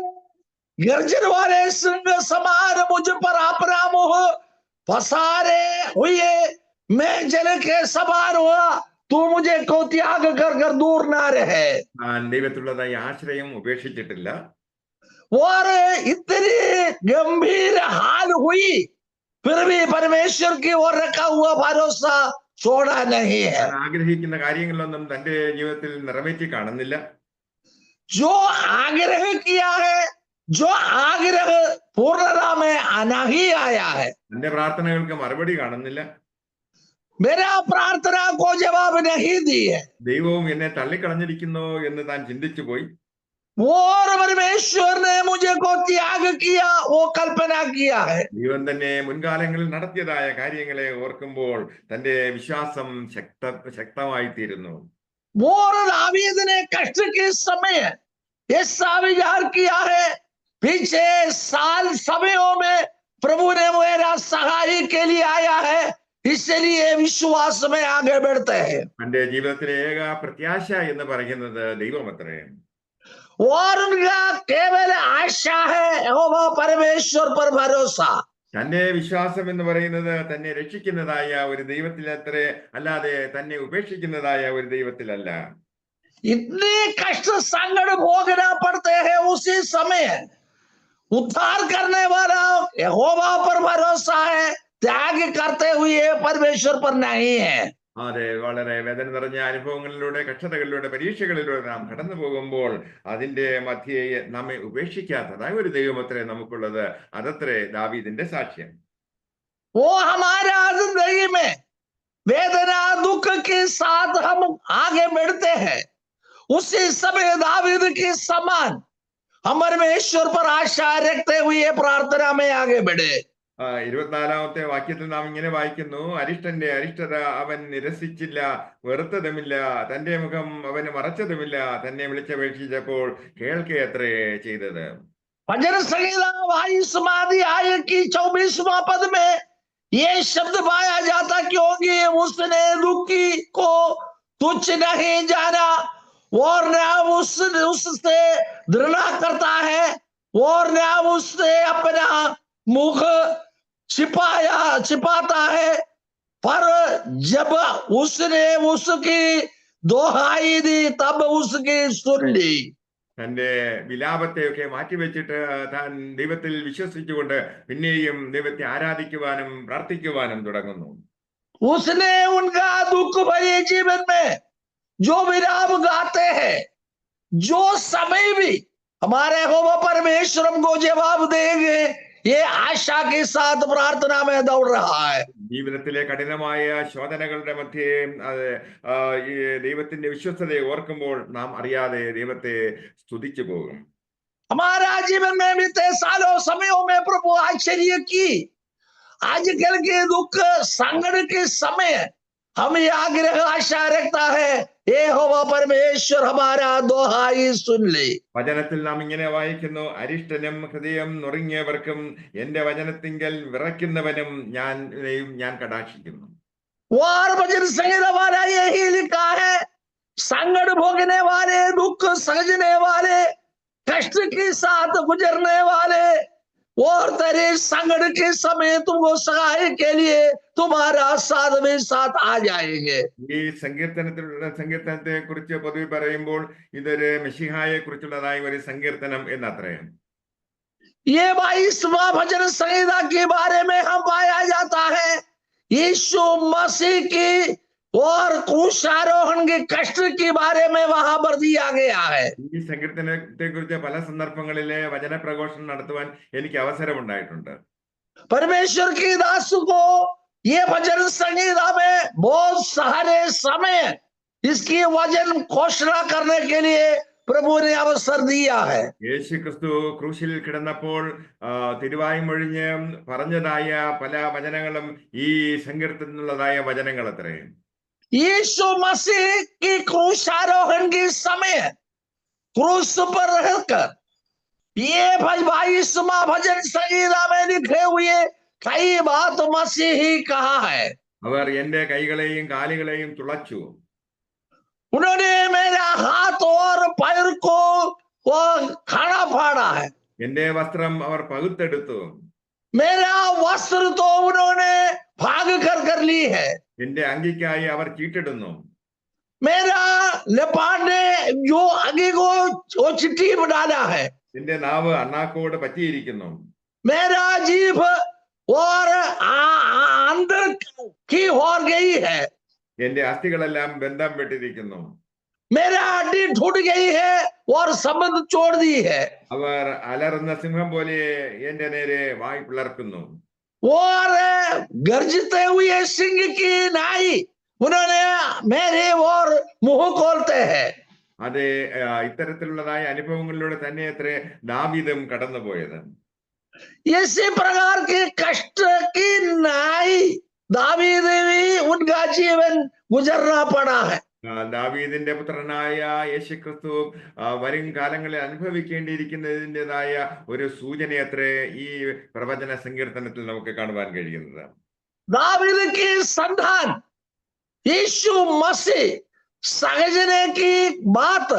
गर्जन वाले सिंह समान मुझ पर अपना मुंह पसारे हुए, मैं जल के समान हुआ, तू मुझे को त्याग कर कर दूर ना रहे। ഞാൻ ദൈവത്തിലുള്ളതായി ആശ്രയം ഉപേക്ഷിച്ചിട്ടില്ല. और इतनी गंभीर हाल हुई, फिर भी परमेश्वर की ओर रखा हुआ भरोसा छोड़ा नहीं है। ഞാൻ ആഗ്രഹിക്കുന്ന കാര്യങ്ങളൊന്നും തന്റെ ജീവിതത്തിൽ നിറവേറ്റി കാണുന്നില്ല. जो आग्रह किया है, जो आग्रह पूर्णता में नहीं आया है, തന്റെ പ്രാർത്ഥനകൾക്ക് മറുപടി കാണുന്നില്ല. मेरा प्रार्थना को जवाब नहीं दी है, ദൈവവും എന്നെ തള്ളിക്കളഞ്ഞിരിക്കുന്നു എന്ന് താൻ ചിന്തിച്ചു പോയി. और परमेश्वर ने मुझे को त्याग किया, वो कल्पना किया है। ദൈവം തന്നെ മുൻകാലങ്ങളിൽ നടത്തിയതായ കാര്യങ്ങളെ ഓർക്കുമ്പോൾ തന്റെ വിശ്വാസം ശക്തമായി തീരുന്നു. और दावीद ने कष्ट के समय ऐसा विचार किया है, पीछे साल समयों में प्रभु ने मेरा सहाय के लिए आया है, इसलिए विश्वास में आगे बढ़ते हैं। തന്റെ ജീവിതത്തിലെ ഏക പ്രത്യാശ എന്ന് പറയുന്നത് ദൈവമത്രേ. और उनका केवल आशा है यहोवा परमेश्वर पर भरोसा। തന്റെ വിശ്വാസം എന്ന് പറയുന്നത് തന്നെ രക്ഷിക്കുന്നതായ ഒരു ദൈവത്തിലത്രേ, അല്ലാതെ തന്നെ ഉപേക്ഷിക്കുന്നതായ ഒരു ദൈവത്തിലല്ല. इतने कष्ट संकट भोगना पड़ते हैं, उसी समय उद्धार करने वाला यहोवा पर भरोसा है, त्याग करते हुए परमेश्वर पर नहीं है। അതെ, വളരെ വേദന നിറഞ്ഞ അനുഭവങ്ങളിലൂടെ, കഷ്ടതകളിലൂടെ, പരീക്ഷകളിലൂടെ നാം കടന്നു പോകുമ്പോൾ അതിന്റെ മധ്യേ നമ്മെ ഉപേക്ഷിക്കാത്തതായ ഒരു ദൈവമത്രേ നമുക്കുള്ളത്. അതത്രേ ദാവീദിന്റെ സാക്ഷ്യം. वो हमारा जिंदगी में वेदना दुख के साथ हम आगे बढ़ते हैं, उसी समय दावीद के समान हम परमेश्वर पर आशा रखते हुए प्रार्थना में आगे बढ़े। 24-ാമത്തെ വാക്യത്തിൽ നാം ഇങ്ങനെ വായിക്കുന്നു, അരിഷ്ടന്റെ അരിഷ്ടത അവൻ നിരസിച്ചില്ല, വെറുത്തതുമില്ല, തന്റെ മുഖം അവന് മറച്ചതുമില്ല, തന്നെ വിളിച്ചപേക്ഷിച്ചപ്പോൾ കേൾക്കയത്രേ ചെയ്തത്. भजन संहिता 22वां अध्याय की 24वां पद में ये शब्द पाया जाता, क्योंकि उसने दुखी को तुच्छ नहीं जाना और न उससे घृणा करता है और न उससे अपना मुख छिपाता है, पर जब उसने उसकी दोहाई दी तब उसकी सुन ली। തന്റെ വിലാപത്തെയൊക്കെ മാറ്റിവെച്ചിട്ട് താൻ ദൈവത്തിൽ വിശ്വസിച്ചുകൊണ്ട് പിന്നെയും ദൈവത്തെ ആരാധിക്കുവാനും പ്രാർത്ഥിക്കുവാനും തുടങ്ങുന്നു. उसने उनका दुख भरे जीवन में जो विलाप गाते हैं, जो समय भी हमारे होगा परमेश्वर हमको जवाब देंगे, ये आशा के साथ प्रार्थना में दौड़ रहा है। ജീവിതത്തിലെ കഠിനമായ ശോധനകളുടെ മധ്യേ അത് ഈ ദൈവത്തിന്റെ വിശ്വസ്തതയെ ഓർക്കുമ്പോൾ നാം അറിയാതെ ദൈവത്തെ സ്തുതിച്ചു പോകും. हमारा जीवन में बीते सालों समयों में प्रभु आश्चर्य की। आजकल के दुख संकट के समय हम ये आग्रह आशा रखता है, यहोवा परमेश्वर हमारा दोहाई सुन ले। വചനത്തിൽ നാം ഇങ്ങനെ വായിക്കുന്നു, അരിഷ്ടനും ഹൃദയം നുറുങ്ങിയവർക്കും എന്റെ വചനത്തിങ്കൽ വിറയ്ക്കുന്നവനും ഞാൻ കടാക്ഷിക്കുന്നു. और भजन संहिता वाला यही लिखा है, संकट भोगने वाले, दुख सहजने वाले, कष्ट के साथ गुजरने वाले और तेरे संकट के समय तुमको सहाय के लिए तुम्हारा साथ में साथ आ जाएंगे। ഈ സങ്കീർത്തനത്തെ കുറിച്ച് പൊതുവെ പറയുമ്പോൾ ഇതൊരു മെശിഹായെ കുറിച്ചുള്ളതായ ഒരു സങ്കീർത്തനം എന്നത്രേ. ये 22वां भजन संहिता के बारे में हम पाया जाता है, यीशु मसीह की और क्रूसारोहण के कष्ट के बारे में वहां पर दिया गया है। ഈ സങ്കീർത്തനത്തെ കുറിച്ച് പല സന്ദർഭങ്ങളിലെ വചന പ്രഘോഷണം നടത്തുവാൻ എനിക്ക് അവസരമുണ്ടായിട്ടുണ്ട്. परमेश्वर की दास को ये भजन संहिता में बहुत सारे समय इसकी वचन घोषणा करने के लिए प्रभु ने अवसर दिया है। യേശു ക്രിസ്തു ക്രൂശിൽ കിടന്നപ്പോൾ തിരുവായ്മൊഴിഞ്ഞ് പറഞ്ഞതായ പല വചനങ്ങളും ഈ സങ്കീർത്തനത്തിലുള്ളതായ വചനങ്ങൾ അത്രേ. यीशु मसीह की क्रूसारोहण के समय क्रूस पर रहकर ये 22वां भजन संहिता में लिखे हुए कई बात मसीह ही कहा है। അവർ എന്റെ കൈകളെയും കാലുകളെയും തുളച്ചു. उन्होंने मेरा हाथ और पैर को वो खाना फाड़ा है। എന്റെ വസ്ത്രം അവർ പകുത്തെടുത്തു. मेरा वस्त्र तो उन्होंने भाग कर ली है। എന്റെ അങ്കിക്കായി അവർ ചീട്ടിടുന്നു. मेरा लपाटे जो आगे को वो चिट्ठी डाला है। എന്റെ നാവ് അണ്ണാക്കോട് പറ്റിയിരിക്കുന്നു. मेरा जीभ और अंदर की हो गई है। എന്റെ അസ്ഥികളെല്ലാം ബന്ധം പെട്ടിരിക്കുന്നു. मेरा हड्डी टूट गई है और संबंध छोड़ दी है। അവർ അലറുന്ന സിംഹം പോലെ എന്റെ നേരെ വായ് പിളർക്കുന്നു. और गर्जते हुए सिंह की नाई उन्होंने मेरे और मुंह खोलते हैं। അത് ഇത്തരത്തിലുള്ളതായ അനുഭവങ്ങളിലൂടെ തന്നെ അത്രേ ദാവീദും കടന്നുപോയത്. इसी प्रकार के कष्ट की नाई दावीद भी उनका जीवन गुजरना पड़ा है। ദാവീദിന്റെ പുത്രനായ യേശുക്രിസ്തു വരും കാലങ്ങളിൽ അനുഭവിക്കേണ്ടിയിരിക്കുന്നതിൻ്റെതായ ഒരു സൂചന അത്രേ ഈ പ്രവചന സങ്കീർത്തനത്തിൽ നമുക്ക് കാണുവാൻ കഴിയുന്നത്. दावीद की संतान यीशु मसीह सहजने की बात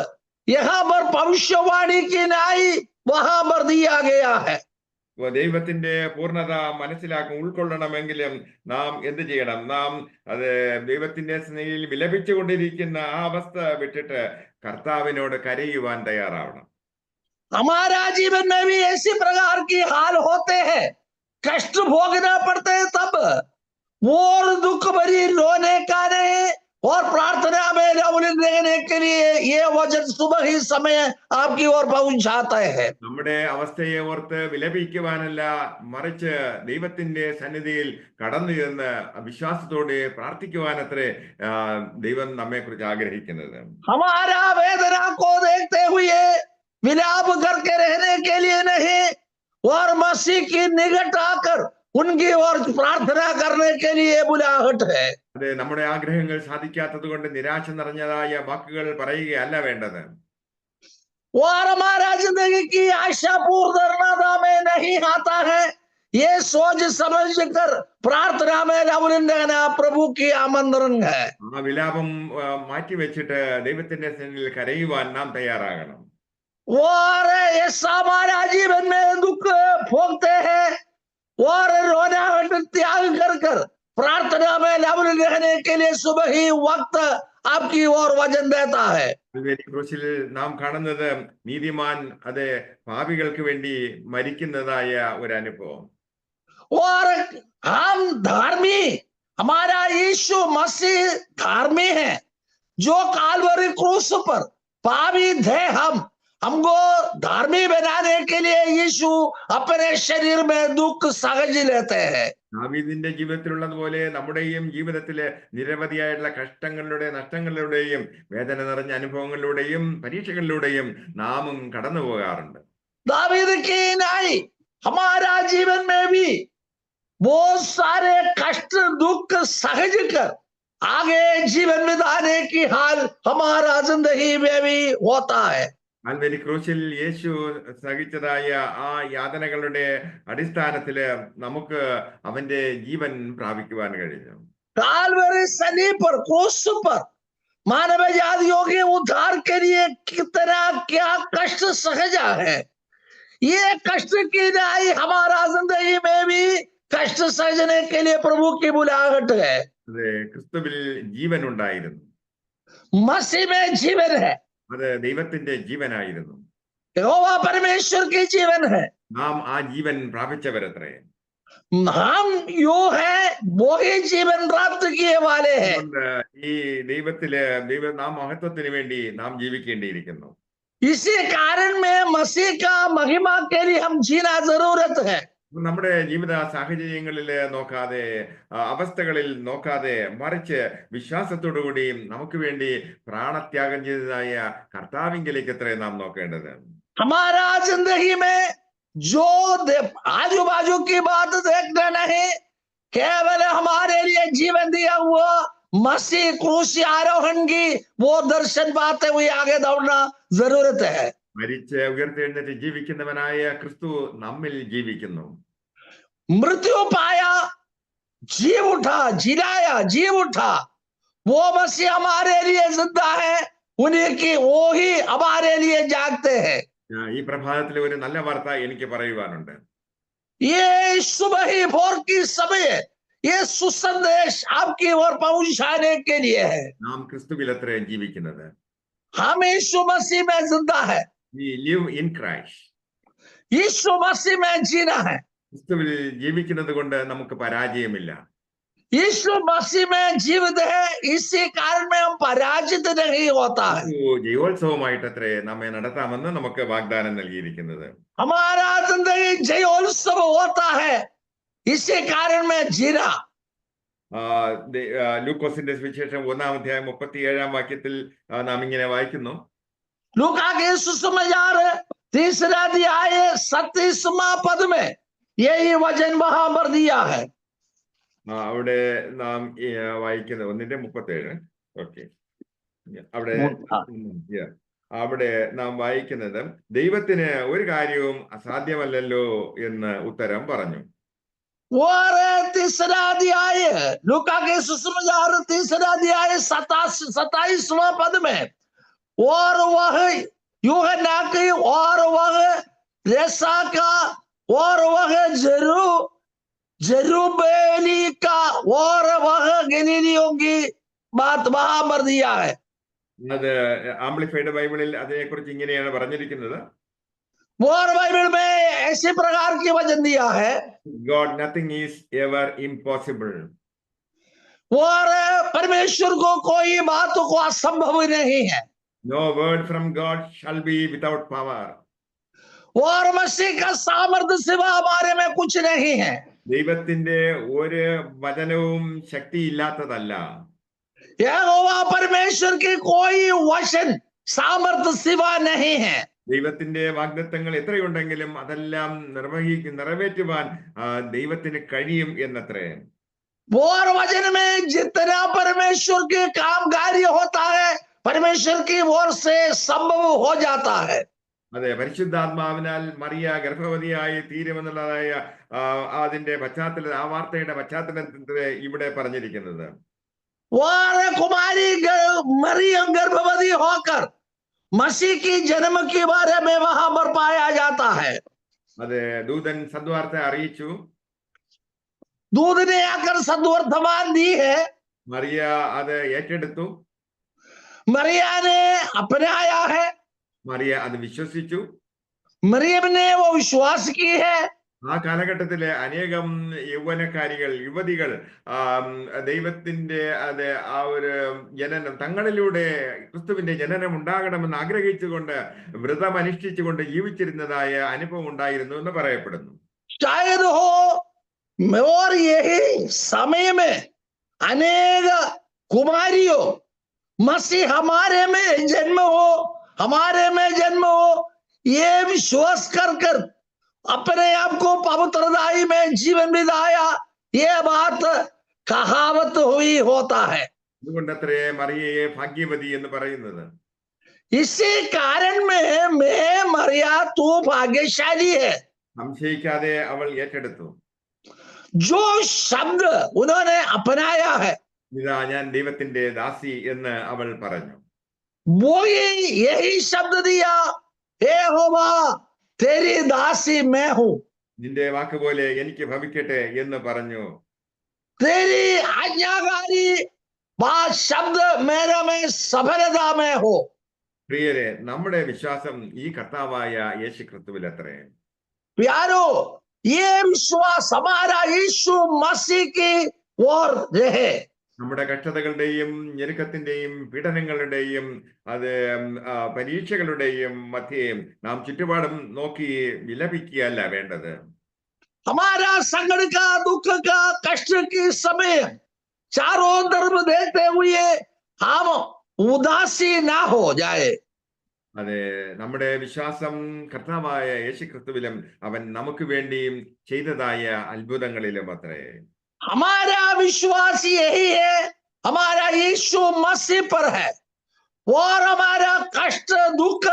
यहाँ पर भविष्यवाणी की नाई वहां पर दिया गया है। ദൈവത്തിന്റെ പൂർണ്ണത ഉൾക്കൊള്ളണമെങ്കിലും നാം എന്ത് ചെയ്യണം? നാം അത് ദൈവത്തിന്റെ സ്നേഹത്തിൽ വിലപിച്ചുകൊണ്ടിരിക്കുന്ന ആ അവസ്ഥ വിട്ടിട്ട് കർത്താവിനോട് കരയുവാൻ തയ്യാറാവണം. हमारा जीवन में भी ऐसी प्रकार की हाल होते हैं, कष्ट भोगना पड़ते हैं, तब वो दुख भरी रोने का नहीं और प्रार्थना में लवलिन देने के लिए ये वचन सुबह ही समय आपकी ओर पहुंच जाता है। നമ്മുടെ അവസ്ഥയെ ഓർത്ത് വിലപിക്കുവാനല്ല, മറിച്ച് ദൈവത്തിന്റെ സന്നിധിയിൽ കടന്നു ചെന്ന് വിശ്വാസത്തോടെ പ്രാർത്ഥിക്കുവാനത്രേ ദൈവം നമ്മെ കുറിച്ച് ആഗ്രഹിക്കുന്നത്. हमारा वेदना को देखते हुए विलाप करके रहने के लिए नहीं और मसीह की निकट आकर उनकी ओर प्रार्थना करने के लिए बुलाहट है। അതെ, നമ്മുടെ ആഗ്രഹങ്ങൾ സാധിക്കാത്തത് കൊണ്ട് നിരാശ നിറഞ്ഞതായ വാക്കുകൾ പറയുകയല്ല വേണ്ടത്. और हमारा जिंदगी की आशा पूर्णता में नहीं आता है, ये सोच समझ कर प्रार्थना में लवलिन देना प्रभु की आमंत्रण है। ആ വിലാപം മാറ്റിവെച്ചിട്ട് ദൈവത്തിന്റെ സന്നിധിയിൽ കരയുവാൻ നാം തയ്യാറാകണം. और ऐसा हमारा जीवन में दुख भोगते हैं और रोना त्याग कर प्रार्थना में लवलिन रहने के लिए सुबह ही वक्त आपकी ओर वचन देता है। ക്രൂശിൽ നാം കാണുന്നത് നീതിമാൻ അത് പാപികൾക്ക് വേണ്ടി മരിക്കുന്നതായ ഒരു അനുഭവം. और हम धार्मी, हमारा यीशु मसीह धार्मी है, जो काल्वरी क्रूस पर पापी थे हम, हमको धार्मिक बनाने के लिए यीशु अपने शरीर में दुख सहज लेते हैं। ദാവീദിന്റെ ജീവിതത്തിലുള്ളതുപോലെ നമ്മുടെയും ജീവിതത്തിലെ നിരവധിയായിട്ടുള്ള കഷ്ടങ്ങളിലൂടെ നഷ്ടങ്ങളിലൂടെയും വേദന നിറഞ്ഞ അനുഭവങ്ങളിലൂടെയും പരീക്ഷകളിലൂടെയും നാമും കടന്നു പോകാറുണ്ട്. दावीद की नहीं, हमारा जीवन में भी बहुत सारे कष्ट दुख सहज कर आगे जीवन बिताने की हाल हमारा जिंदगी में भी होता है। കാൽവരി ക്രൂശിൽ യേശു സഹിച്ചതായ ആ യാതനകളുടെ അടിസ്ഥാനത്തില് നമുക്ക് അവന്റെ ജീവൻ പ്രാപിക്കുവാൻ കഴിഞ്ഞു. कालवरी सलीब पर, क्रूस पर मानव जातियों के उद्धार के लिए कितना क्या कष्ट सहजा है। ये कष्ट की नहीं, हमारा जिंदगी में भी कष्ट सहजने के लिए प्रभु की बुलाहट है। അതെ, ക്രിസ്തുവിൽ ജീവൻ ഉണ്ടായിരുന്നു. मसीह में जीवन है, അത് ദൈവത്തിന്റെ ജീവനായിരുന്നു. यहोवा परमेश्वर की जीवन है। നാം ആ ജീവൻ പ്രാപിച്ചവരത്രേ. हम यो है वो ही जीवन प्राप्त किए वाले हैं। അതുകൊണ്ട് ഈ നാം മഹത്വത്തിന് വേണ്ടി നാം ജീവിക്കേണ്ടിയിരിക്കുന്നു. इसी कारण में मसीह का महिमा के लिए हम जीना जरूरत है। നമ്മുടെ ജീവിത സാഹചര്യങ്ങളിൽ നോക്കാതെ, അവസ്ഥകളിൽ നോക്കാതെ, മറിച്ച് വിശ്വാസത്തോടു കൂടി നമുക്ക് വേണ്ടി പ്രാണത്യാഗം ചെയ്തതായ കർത്താവിങ്കലേക്ക് എത്ര നാം നോക്കേണ്ടത്. हमारा जिंदगी में जो आजू बाजू की बात देखना नहीं, केवल हमारे लिए जीवन दिया हुआ मसीह क्रूस आरोहण की वो दर्शन पाते हुए आगे दौड़ना जरूरत है। മരിച്ച് ഉയർത്തെഴുന്നേറ്റ് ജീവിക്കുന്നവനായ ക്രിസ്തു നമ്മിൽ ജീവിക്കുന്നു. मृत्यु पाया, जीव उठा, जिलाया, जीव उठा, वो मसीह हमारे लिए जिंदा है, उन्हीं की वो ही हमारे लिए जागते हैं। ഈ പ്രഭാതത്തിൽ ഒരു നല്ല വാർത്ത എനിക്ക് പറയുവാനുണ്ട്. ये सुबह ही भोर की समय ये सुसंदेश आपकी ओर पहुंचाने के लिए है। നാം ക്രിസ്തുവിൽ എത്ര ജീവിക്കുന്നത്. हम यीशु मसीह में जिंदा है, We live in Christ. यीशु मसीह में जीना है। ക്രിസ്തുവിൽ ജീവിക്കുന്നത് കൊണ്ട് നമുക്ക് പരാജയമില്ല. यीशु मसीह में जीवित है, इसी कारण में हम पराजित नहीं होता है। ജയോത്സവമായിട്ടത്രേ നമ്മെ നടത്താമെന്ന് നമുക്ക് വാഗ്ദാനം നൽകിയിരിക്കുന്നത്. हमारा जिंदगी जयोत्सव होता है, इसी कारण में जीना। ലൂക്കോസിന്റെ സുവിശേഷം 1-ാം അധ്യായം 37-ാം വാക്യത്തിൽ നാം ഇങ്ങനെ വായിക്കുന്നു. लूका के सुसमाचार 3रा अध्याय 37वां पद में यही वचन वहां पर दिया है। അവിടെ നാം വായിക്കുന്നത് 1:37. ഓക്കെ, അവിടെ നാം വായിക്കുന്നത്, ദൈവത്തിന് ഒരു കാര്യവും അസാധ്യമല്ലല്ലോ എന്ന് ഉത്തരം പറഞ്ഞു. और 3रा अध्याय लूका के सुसमाचार 3रा अध्याय 27वां पद में, और वह यूहन्ना की, और वह रेसा का, और वह जरूबेली का, और वह गलीलियों की बात वहां पर दिया है। അത് ആംപ്ലിഫൈഡ് ബൈബിളിൽ അതിനെക്കുറിച്ച് ഇങ്ങനെയാണ് പറഞ്ഞിരിക്കുന്നത്. और बाइबल में ऐसे प्रकार की वचन दिया है, God, nothing is ever impossible. और परमेश्वर को कोई बात को असंभव नहीं है। No word from God shall be without power. और मसीह का सामर्थ्य सिवा हमारे में कुछ नहीं है। ദൈവത്തിന്റെ ഒരു വചനവും ശക്തിയില്ലാത്തതല്ല. यहोवा परमेश्वर की कोई वचन सामर्थ्य सिवा नहीं है। ദൈവത്തിന്റെ വാഗ്ദത്തങ്ങൾ എത്രയുണ്ടെങ്കിലും അതെല്ലാം നിറവേറ്റുവാൻ ദൈവത്തിന് കഴിയും എന്നത്രേ. और वचन में जितना परमेश्वर के काम कार्य होता है, परमेश्वर की ओर से संभव हो जाता है। അതെ, പരിശുദ്ധാത്മാവിനാൽ മറിയ ഗർഭവതിയായി തീരുമെന്നുള്ളതായ അതിന്റെ പശ്ചാത്തല, ആ വാർത്തയുടെ പശ്ചാത്തലത്തിൽ ഇവിടെ പറഞ്ഞിരിക്കുന്നത്. और कुमारी मरियम गर्भवती होकर मसीह की जन्म के बारे में वहां पर पाया जाता है। അതെ, ദൂതൻ സദ്വാർത്ത അറിയിച്ചു. दूध ने आकर सद्वर्तमान दी है, മറിയ അത് ഏറ്റെടുത്തു. मरिया ने अपनाया है, മറിയ അത് വിശ്വസിച്ചു. मरियम ने वो विश्वास की है। ആ കാലഘട്ടത്തിലെ അനേകം യൗവനക്കാരികൾ, യുവതികൾ ആം, ദൈവത്തിന്റെ ആ ഒരു ജനനം തങ്ങളിലൂടെ ക്രിസ്തുവിന്റെ ജനനം ഉണ്ടാകണമെന്ന് ആഗ്രഹിച്ചുകൊണ്ട് വ്രതം അനുഷ്ഠിച്ചുകൊണ്ട് ജീവിച്ചിരുന്നതായ അനുഭവം ഉണ്ടായിരുന്നു എന്ന് പറയപ്പെടുന്നു. शायद हो और यही समय में अनेक कुमारियों मसीह हमारे में जन्म हो, हमारे में जन्म हो, ये विश्वास कर कर अपने आप को पवित्रताई में जीवन बिताया, ये बात कहावत हुई होता है। അതുകൊണ്ടത്രേ മറിയയെ ഭാഗ്യവതി എന്ന് പറയുന്നത്. इसी कारण में मैं मरिया तू भाग्यशाली है। സംശയിക്കാതെ അവൾ ഏറ്റെടുത്തു. जो शब्द उन्होंने अपनाया है ഇതാ ഞാൻ ദൈവത്തിന്റെ ദാസി എന്ന് അവൾ പറഞ്ഞു. वो यही शब्द दिया, यहोवा तेरी दासी मैं हूं, നിന്റെ വാക്ക് പോലെ എനിക്ക് ഭവിക്കട്ടെ എന്ന് പറഞ്ഞു. तेरी आज्ञाकारी बात शब्द मेरा में सफलता में हो। പ്രിയരെ, നമ്മുടെ വിശ്വാസം ഈ കർത്താവായ യേശു ക്രിസ്തുവിൽ അത്രേ. प्यारो, ये विश्वास हमारा यीशु मसीह की ओर रहे। നമ്മുടെ കഷ്ടതകളുടെയും ഞെരുക്കത്തിന്റെയും പീഡനങ്ങളുടെയും പരീക്ഷകളുടെയും മധ്യേ നാം ചുറ്റുപാടും നോക്കി വിലപിക്കുകയല്ല വേണ്ടത്. हमारा संकट का, दुख का, कष्ट के समय चारों तरफ देखते हुए हम उदासी ना हो जाए। അതെ, നമ്മുടെ വിശ്വാസം കർത്താവായ യേശു ക്രിസ്തുവിലും അവൻ നമുക്ക് വേണ്ടിയും ചെയ്തതായ അത്ഭുതങ്ങളിലും അത്രേ. हमारा विश्वास यही है, हमारा यीशु मसीह पर है, और हमारा कष्ट दुख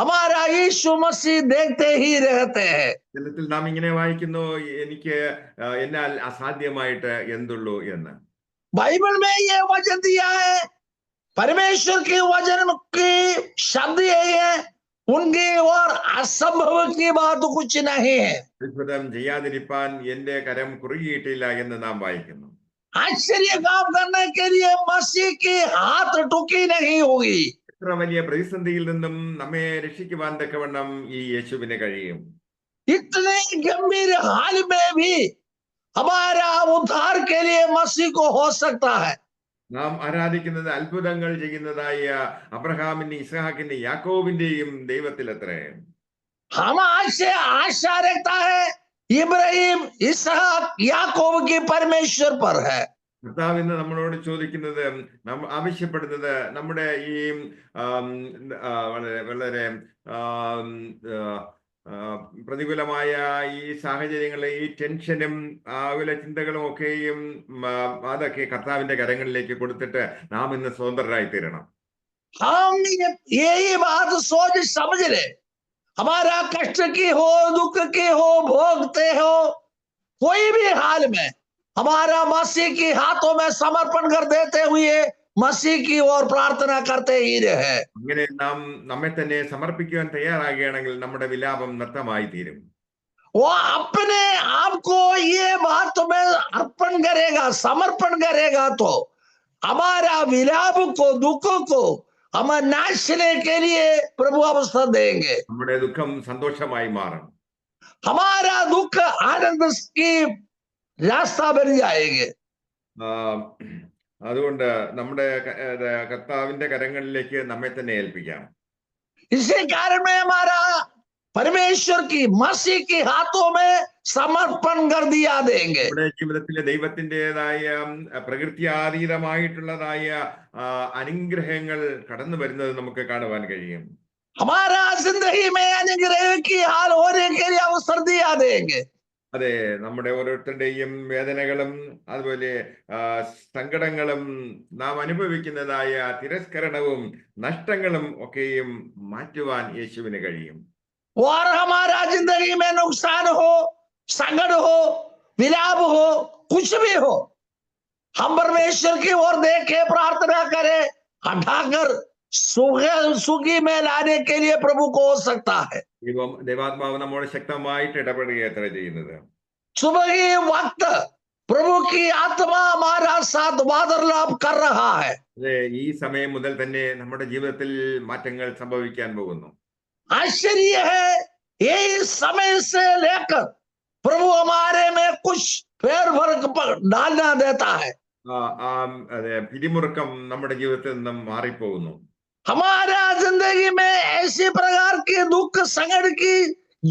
हमारा यीशु मसीह देखते ही रहते हैं। ചിലത്തിൽ നാം ഇങ്ങനെ വായിക്കുന്നു, എനിക്ക് എന്നാൽ അസാധ്യമായിട്ട് എന്തുള്ളൂ എന്ന്. बाइबल में ये वचन दिया है, परमेश्वर के वचन की शब्द यही है, उनकी और असंभव की बात कुछ नहीं है। അത്ഭുതം ചെയ്യാതിരിപ്പാൻ എന്റെ കരം കുറുകിയിട്ടില്ല എന്ന് നാം വായിക്കുന്നു. आश्चर्य काम करने के लिए मसीह की हाथ टुकी नहीं होगी। എത്ര വലിയ പ്രതിസന്ധിയിൽ നിന്നും നമ്മെ രക്ഷിക്കുവാൻ തക്കവണ്ണം ഈ യേശുവിന് കഴിയും. इतने गंभीर हाल में भी हमारा उद्धार के लिए मसीह को हो सकता है। നാം ആരാധിക്കുന്നത് അത്ഭുതങ്ങൾ ചെയ്യുന്നതായ അബ്രഹാമിന്റെ, ഇസ്ഹാക്കിന്റെ, യാക്കോബിന്റെയും ദൈവത്തിൽ അത്രേ. हम आज से आशा रखता है इब्राहिम, इसहाक, याकूब की परमेश्वर पर है। കർത്താവ് ഇന്ന് നമ്മളോട് ചോദിക്കുന്നത്, ആവശ്യപ്പെടുന്നത് നമ്മുടെ ഈ വളരെ വളരെ പ്രതികൂലമായ ഈ സാഹചര്യങ്ങളെ, ഈ ടെൻഷനും ചിന്തകളും ഒക്കെയും അതൊക്കെ കർത്താവിന്റെ കരങ്ങളിലേക്ക് കൊടുത്തിട്ട് നാം ഇന്ന് സ്വതന്ത്രരായി തീരണം. हम यही बात सोच समझ ले, हमारा कष्ट की हो, दुख की हो, भोगते हो, कोई भी हाल में हमारा मसीह की हाथों में समर्पण कर देते हुए मसीह की ओर प्रार्थना करते ही रहे। അങ്ങനെ നാം നമ്മെ തന്നെ സമർപ്പിക്കുവാൻ തയ്യാറാകുകയാണെങ്കിൽ നമ്മുടെ വിലാപം നൃത്തമായി തീരും. वो अपने आप को ये बात में अर्पण करेगा, समर्पण करेगा, तो हमारा विलाप को, दुख को हम नाचने के लिए प्रभु अवसर देंगे। നമ്മുടെ ദുഃഖം സന്തോഷമായി മാറും. हमारा दुख आनंद की रास्ता बन जाएंगे। അതുകൊണ്ട് നമ്മുടെ കർത്താവിന്റെ കരങ്ങളിലേക്ക് നമ്മെ തന്നെ ഏൽപ്പിക്കാം. इसी कारण में हमारा परमेश्वर की, मसीह के हाथों में समर्पण कर दिया देंगे। നമ്മുടെ ജീവിതത്തിലെ ദൈവത്തിൻ്റെതായ പ്രകൃത്യാതീതമായിട്ടുള്ളതായ അനുഗ്രഹങ്ങൾ കടന്നു വരുന്നത് നമുക്ക് കാണുവാൻ കഴിയും. हमारा जिंदगी में अनुग्रह की हाल होने के लिए अवसर दिया देंगे। അതെ, നമ്മുടെ ഓരോരുത്തരുടെയും വേദനകളും അതുപോലെ സങ്കടങ്ങളും നാം അനുഭവിക്കുന്നതായ തിരസ്കരണവും നഷ്ടങ്ങളും ഒക്കെയും മാറ്റുവാൻ യേശുവിന് കഴിയും. और हमारा जिंदगी में नुकसान हो, संकट हो, विलाप हो, कुछ भी हो, हम परमेश्वर की ओर देख के प्रार्थना करें, हटाकर सुखी में लाने के लिए प्रभु को हो सकता है। ദൈവാത്മാവ് നമ്മോട് ശക്തമായിട്ട് ഇടപെടുകയത്ര ചെയ്യുന്നത്. सुबह के वक्त प्रभु की आत्मा हमारा साथ वार्तालाप कर रहा है। അതെ, ഈ സമയം മുതൽ തന്നെ നമ്മുടെ ജീവിതത്തിൽ മാറ്റങ്ങൾ സംഭവിക്കാൻ പോകുന്നു. आश्चर्य है, यही समय से लेकर प्रभु हमारे में कुछ फेर फर्क डालना देता है। അതെ, പിരിമുറുക്കം നമ്മുടെ ജീവിതത്തിൽ നിന്നും മാറിപ്പോകുന്നു. हमारा जिंदगी में ऐसी प्रकार की दुख संकट की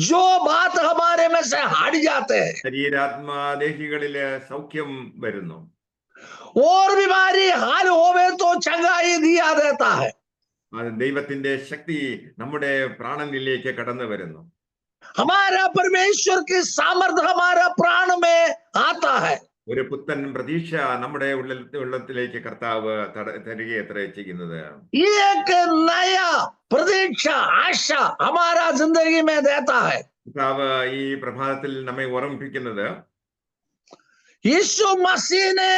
जो बात हमारे में से हट जाते हैं, ശരീരാത്മാദേഹികളില് സൗഖ്യം വരുന്നു. और बीमारी हाल होवे तो चंगाई दिया देता है। അത് ദൈവത്തിന്റെ ശക്തി നമ്മുടെ പ്രാണനിലേക്ക് കടന്നു വരുന്നു. हमारा परमेश्वर की सामर्थ्य हमारा प्राण में आता है। ഒരു പുത്തൻ പ്രതീക്ഷ നമ്മുടെ ഉള്ളത്തിലേക്ക് കർത്താവ് തരികയത്രേ ചെയ്യുന്നത്. एक नया प्रतीक्षा आशा हमारा जिंदगी में देता है। കർത്താവ് ഈ പ്രഭാതത്തിൽ നമ്മെ ഓർമ്മിപ്പിക്കുന്നത്, यीशु मसीह ने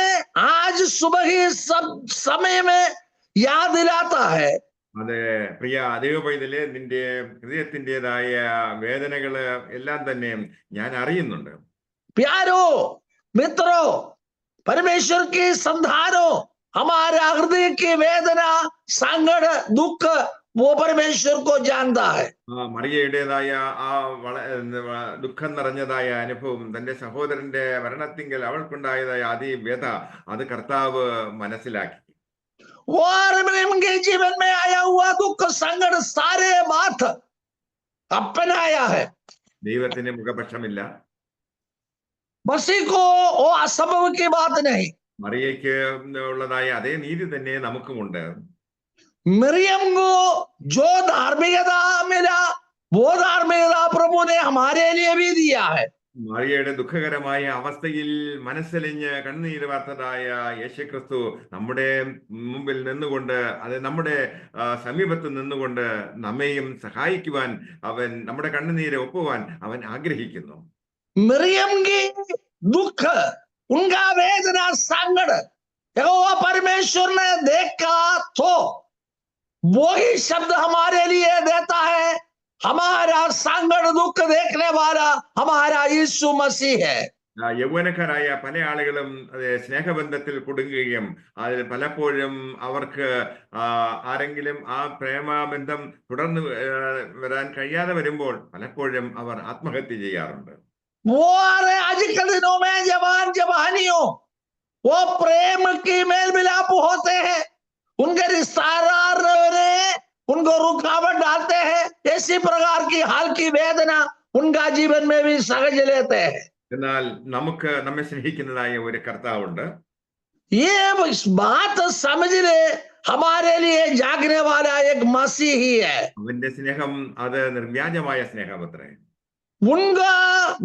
आज सुबह ही सब समय में याद दिलाता है। അതെ പ്രിയ ദൈവപൈതലേ, നിന്റെ ഹൃദയത്തിൻ്റെതായ വേദനകള് എല്ലാം തന്നെ ഞാൻ അറിയുന്നുണ്ട്. प्यारो मित्रों, परमेश्वर की संतानों, हमारा हृदय की वेदना संकट दुख वो परमेश्वर को जानता है। മറിയയുടേതായ ആ ദുഃഖം നിറഞ്ഞതായ അനുഭവം, തന്റെ സഹോദരന്റെ മരണത്തിങ്കൽ അവൾക്കുണ്ടായതായ അതിവ്യത, അത് കർത്താവ് മനസ്സിലാക്കി. वो के जीवन में आया हुआ दुख संकट सारे बात अपनाया है। ദൈവത്തിന് മുഖപക്ഷമില്ല. मसीह को वो असंभव की बात नहीं। മറിയയ്ക്ക് ഉള്ളതായ അതേ നീതി തന്നെ നമുക്കുമുണ്ട്. मरियम को जो धार्मिकता मिला वो धार्मिकता प्रभु ने हमारे लिए भी दिया है। മറിയയുടെ ദുഃഖകരമായ അവസ്ഥയിൽ മനസ്സലിഞ്ഞ് കണ്ണുനീര് വാർത്തതായ യേശുക്രിസ്തു നമ്മുടെ മുമ്പിൽ നിന്നുകൊണ്ട്, അത് നമ്മുടെ സമീപത്ത് നിന്നുകൊണ്ട് നമ്മെയും സഹായിക്കുവാൻ, അവൻ നമ്മുടെ കണ്ണുനീര് ഒപ്പുവാൻ അവൻ ആഗ്രഹിക്കുന്നു. मरियम की दुख, उनका वेदना संकट यहोवा परमेश्वर ने देखा तो वो ही शब्द हमारे लिए देता है। हमारा संकट दुख देखने वाला हमारा यीशु मसीह है। യൗവനക്കാരായ പല ആളുകളും സ്നേഹബന്ധത്തിൽ കുടുങ്ങുകയും അതിൽ പലപ്പോഴും അവർക്ക് ആരെങ്കിലും ആ പ്രേമബന്ധം തുടർന്ന് വരാൻ കഴിയാതെ വരുമ്പോൾ പലപ്പോഴും അവർ ആത്മഹത്യ ചെയ്യാറുണ്ട്. वो आजकल दिनों में जवान जवानियों वो प्रेम की मेल मिलाप होते हैं, उनके रिश्तेदार उनको रुकावट डालते हैं। ऐसी प्रकार की हाल की वेदना उनका जीवन में भी सहज लेते हैं। എന്നാൽ നമുക്ക് നമ്മെ സ്നേഹിക്കുന്നതായ ഒരു കർത്താവുണ്ട്. ये बात समझ ले, हमारे लिए जागने वाला एक मसीह ही है। അവന്റെ സ്നേഹം അത് നിർവ്യാജമായ സ്നേഹമത്രേ. उनका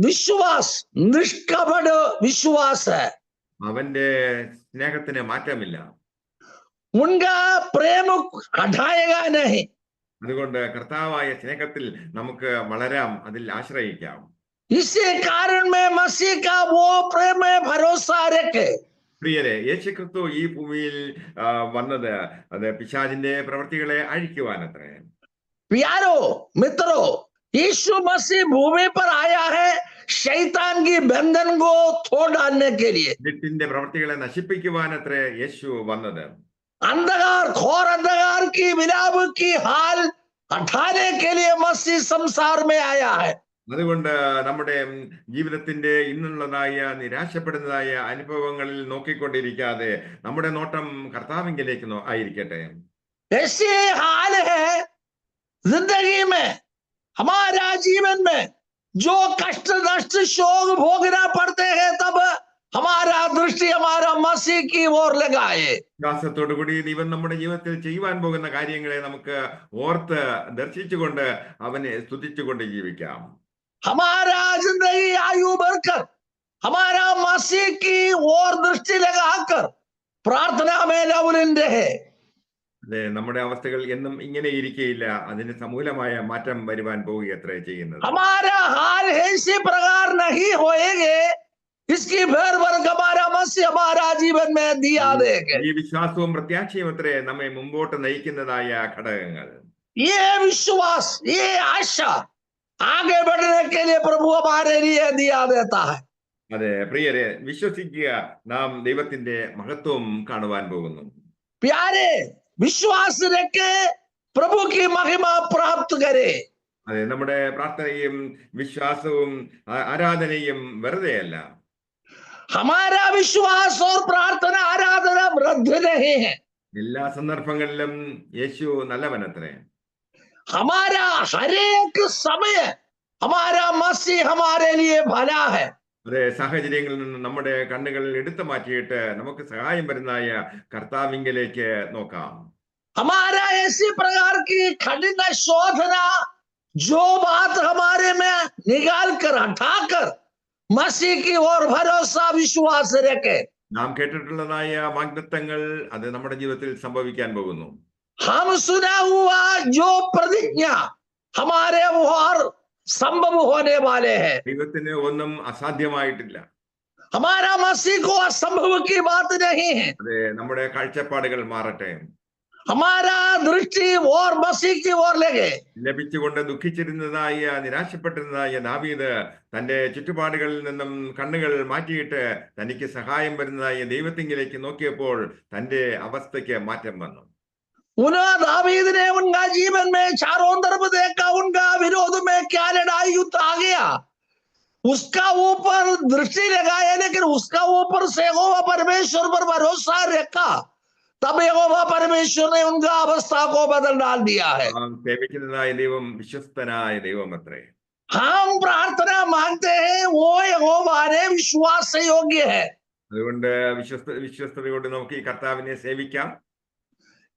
विश्वास निष्कपट विश्वास है। അവന്റെ സ്നേഹത്തിന് മാറ്റമില്ല. उनका प्रेम हटाएगा नहीं। അതുകൊണ്ട് കർത്താവായ സ്നേഹത്തിൽ നമുക്ക് വളരാം, അതിൽ ആശ്രയിക്കാം. इसी कारण में मसीह का वो प्रेम में भरोसा रखे। പ്രിയരെ, യേശുക്രിസ്തു ഈ ഭൂമിയിൽ വന്നത് അത് പിശാചിന്റെ പ്രവൃത്തികളെ അഴിക്കുവാനത്രേ. प्यारो मित्रों, यीशु मसीह भूमि पर आया है शैतान की बंधन को तोड़ डालने के लिए। ഇരുട്ടിന്റെ പ്രവൃത്തികളെ നശിപ്പിക്കുവാനത്രേ യേശു വന്നത്. अंधकार घोर अंधकार की विलाप की हाल हटाने के लिए मसीह संसार में आया है। അതുകൊണ്ട് നമ്മുടെ ജീവിതത്തിന്റെ ഇന്നുള്ളതായ നിരാശപ്പെടുന്നതായ അനുഭവങ്ങളിൽ നോക്കിക്കൊണ്ടിരിക്കാതെ നമ്മുടെ നോട്ടം കർത്താവിങ്കിലേക്ക് ആയിരിക്കട്ടെ. ऐसे हाल है जिंदगी में, हमारा जीवन में जो कष्ट नष्ट शोक भोगना पड़ते हैं, तब हमारा दृष्टि हमारा मसीह की ओर लगाए। വിശ്വാസത്തോടുകൂടി ദൈവം നമ്മുടെ ജീവിതത്തിൽ ചെയ്യുവാൻ പോകുന്ന കാര്യങ്ങളെ നമുക്ക് ഓർത്ത് ദർശിച്ചുകൊണ്ട് അവനെ സ്തുതിച്ചുകൊണ്ട് ജീവിക്കാം. हमारा जिंदगी आयु बढ़कर हमारा मसीह की ओर दृष्टि लगाकर प्रार्थना में लवलिन रहे। അതെ, നമ്മുടെ അവസ്ഥകൾ എന്നും ഇങ്ങനെ ഇരിക്കുകയില്ല, അതിന് സമൂലമായ മാറ്റം വരുവാൻ പോവുകയത്രേ ചെയ്യുന്നത്. हमारा हाल ऐसी प्रकार नहीं होएंगे, इसकी भर वर्ग हमारा मसीह हमारा जीवन में दिया देंगे। ഈ വിശ്വാസവും പ്രത്യാശയും അത്രേ നമ്മെ മുമ്പോട്ട് നയിക്കുന്നതായ ഘടകങ്ങൾ. ये विश्वास ये आशा आगे बढ़ने के लिए प्रभु हमारे लिए दिया देता है। അതെ പ്രിയരെ, വിശ്വസിക്കുക, നാം ദൈവത്തിന്റെ മഹത്വം കാണുവാൻ പോകുന്നു. प्यारे, विश्वास रखे, प्रभु की महिमा प्राप्त करे। അതെ, നമ്മുടെ പ്രാർത്ഥനയും വിശ്വാസവും ആരാധനയും വെറുതെയല്ല. हमारा विश्वास और प्रार्थना आराधना वृद्ध नहीं है। എല്ലാ സന്ദർഭങ്ങളിലും യേശു നല്ലവനത്രേ. हमारा हर एक समय हमारा मसीह हमारे लिए भला है। അതെ, സാഹചര്യങ്ങളിൽ നിന്ന് നമ്മുടെ കണ്ണുകൾ എടുത്തു മാറ്റിയിട്ട് നമുക്ക് സഹായം വരുന്നതായ കർത്താവിങ്കലേക്ക് നോക്കാം. हमारा ऐसी प्रकार की कठिन शोधना जो बात हमारे में निकाल कर हटाकर मसीह की ओर भरोसा विश्वास रखे। നാം കേട്ടിട്ടുള്ളതായ വാഗ്ദത്തങ്ങൾ അത് നമ്മുടെ ജീവിതത്തിൽ സംഭവിക്കാൻ പോകുന്നു. हम सुना हुआ जो प्रतिज्ञा हमारे और संभव होने वाले हैं। ദൈവത്തിന് ഒന്നും അസാധ്യമായിട്ടില്ല. हमारा मसीह को असंभव की बात नहीं है। അതെ, നമ്മുടെ കാഴ്ചപ്പാടുകൾ മാറട്ടെ. हमारा दृष्टि और मसीह की ओर लगे। ലഭിച്ചുകൊണ്ട് ദുഃഖിച്ചിരുന്നതായ നിരാശപ്പെട്ടിരുന്നതായ ദാവീദ് തന്റെ ചുറ്റുപാടുകളിൽ നിന്നും കണ്ണുകൾ മാറ്റിയിട്ട് തനിക്ക് സഹായം വരുന്നതായ ദൈവത്തിങ്കിലേക്ക് നോക്കിയപ്പോൾ തന്റെ അവസ്ഥയ്ക്ക് മാറ്റം വന്നു. दावीद ने उनका जीवन में चारों तरफ देखा, उनका विरोध में क्या लड़ाई युद्ध आ गया, उसका ऊपर दृष्टि लगाया, लेकिन उसका ऊपर से यहोवा परमेश्वर पर भरोसा रखा, तब यहोवा परमेश्वर ने उनका अवस्था को बदल डाल दिया है। സേവിക്കുന്നതായ ദൈവം വിശ്വസ്തനായ ദൈവം അത്രേ. हम प्रार्थना मांगते हैं, वो यहोवा ने विश्वास योग्य है। അതുകൊണ്ട് വിശ്വസ്തയോട് നമുക്ക് ഈ കർത്താവിനെ സേവിക്കാം.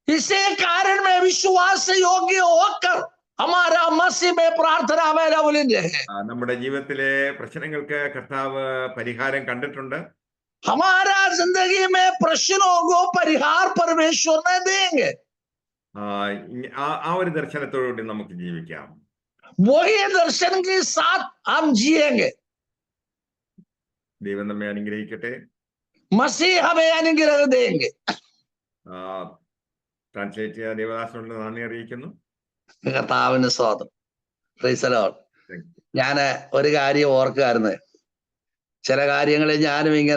इसी कारण में विश्वास योग्य होकर हमारा मसीह में प्रार्थना अवेलेबल है। നമ്മുടെ ജീവിതത്തിലെ പ്രശ്നങ്ങൾക്ക് കർത്താവ് പരിഹാരം കണ്ടിട്ടുണ്ട്. हमारा जिंदगी में प्रश्नों को परिहार परमेश्वर ने देंगे। ആ ഒരു ദർശനത്തോടുകൂടി നമുക്ക് ജീവിക്കാം. वही दर्शन के साथ हम जिएंगे। ദൈവം നമ്മെ അനുഗ്രഹിക്കട്ടെ. मसीह हमें अनुग्रह देंगे। ട്രാൻസ്ലേറ്റ് ചെയ്യാൻ ദേവദാസനോട് നന്ദി അറിയിക്കുന്നു. കർത്താവിന് സ്തോത്രം. Praise the Lord. ഞാൻ ഒരു കാര്യം ഓർക്കായിരുന്നു, ചില കാര്യങ്ങളിൽ ഞാനും ഇങ്ങനെ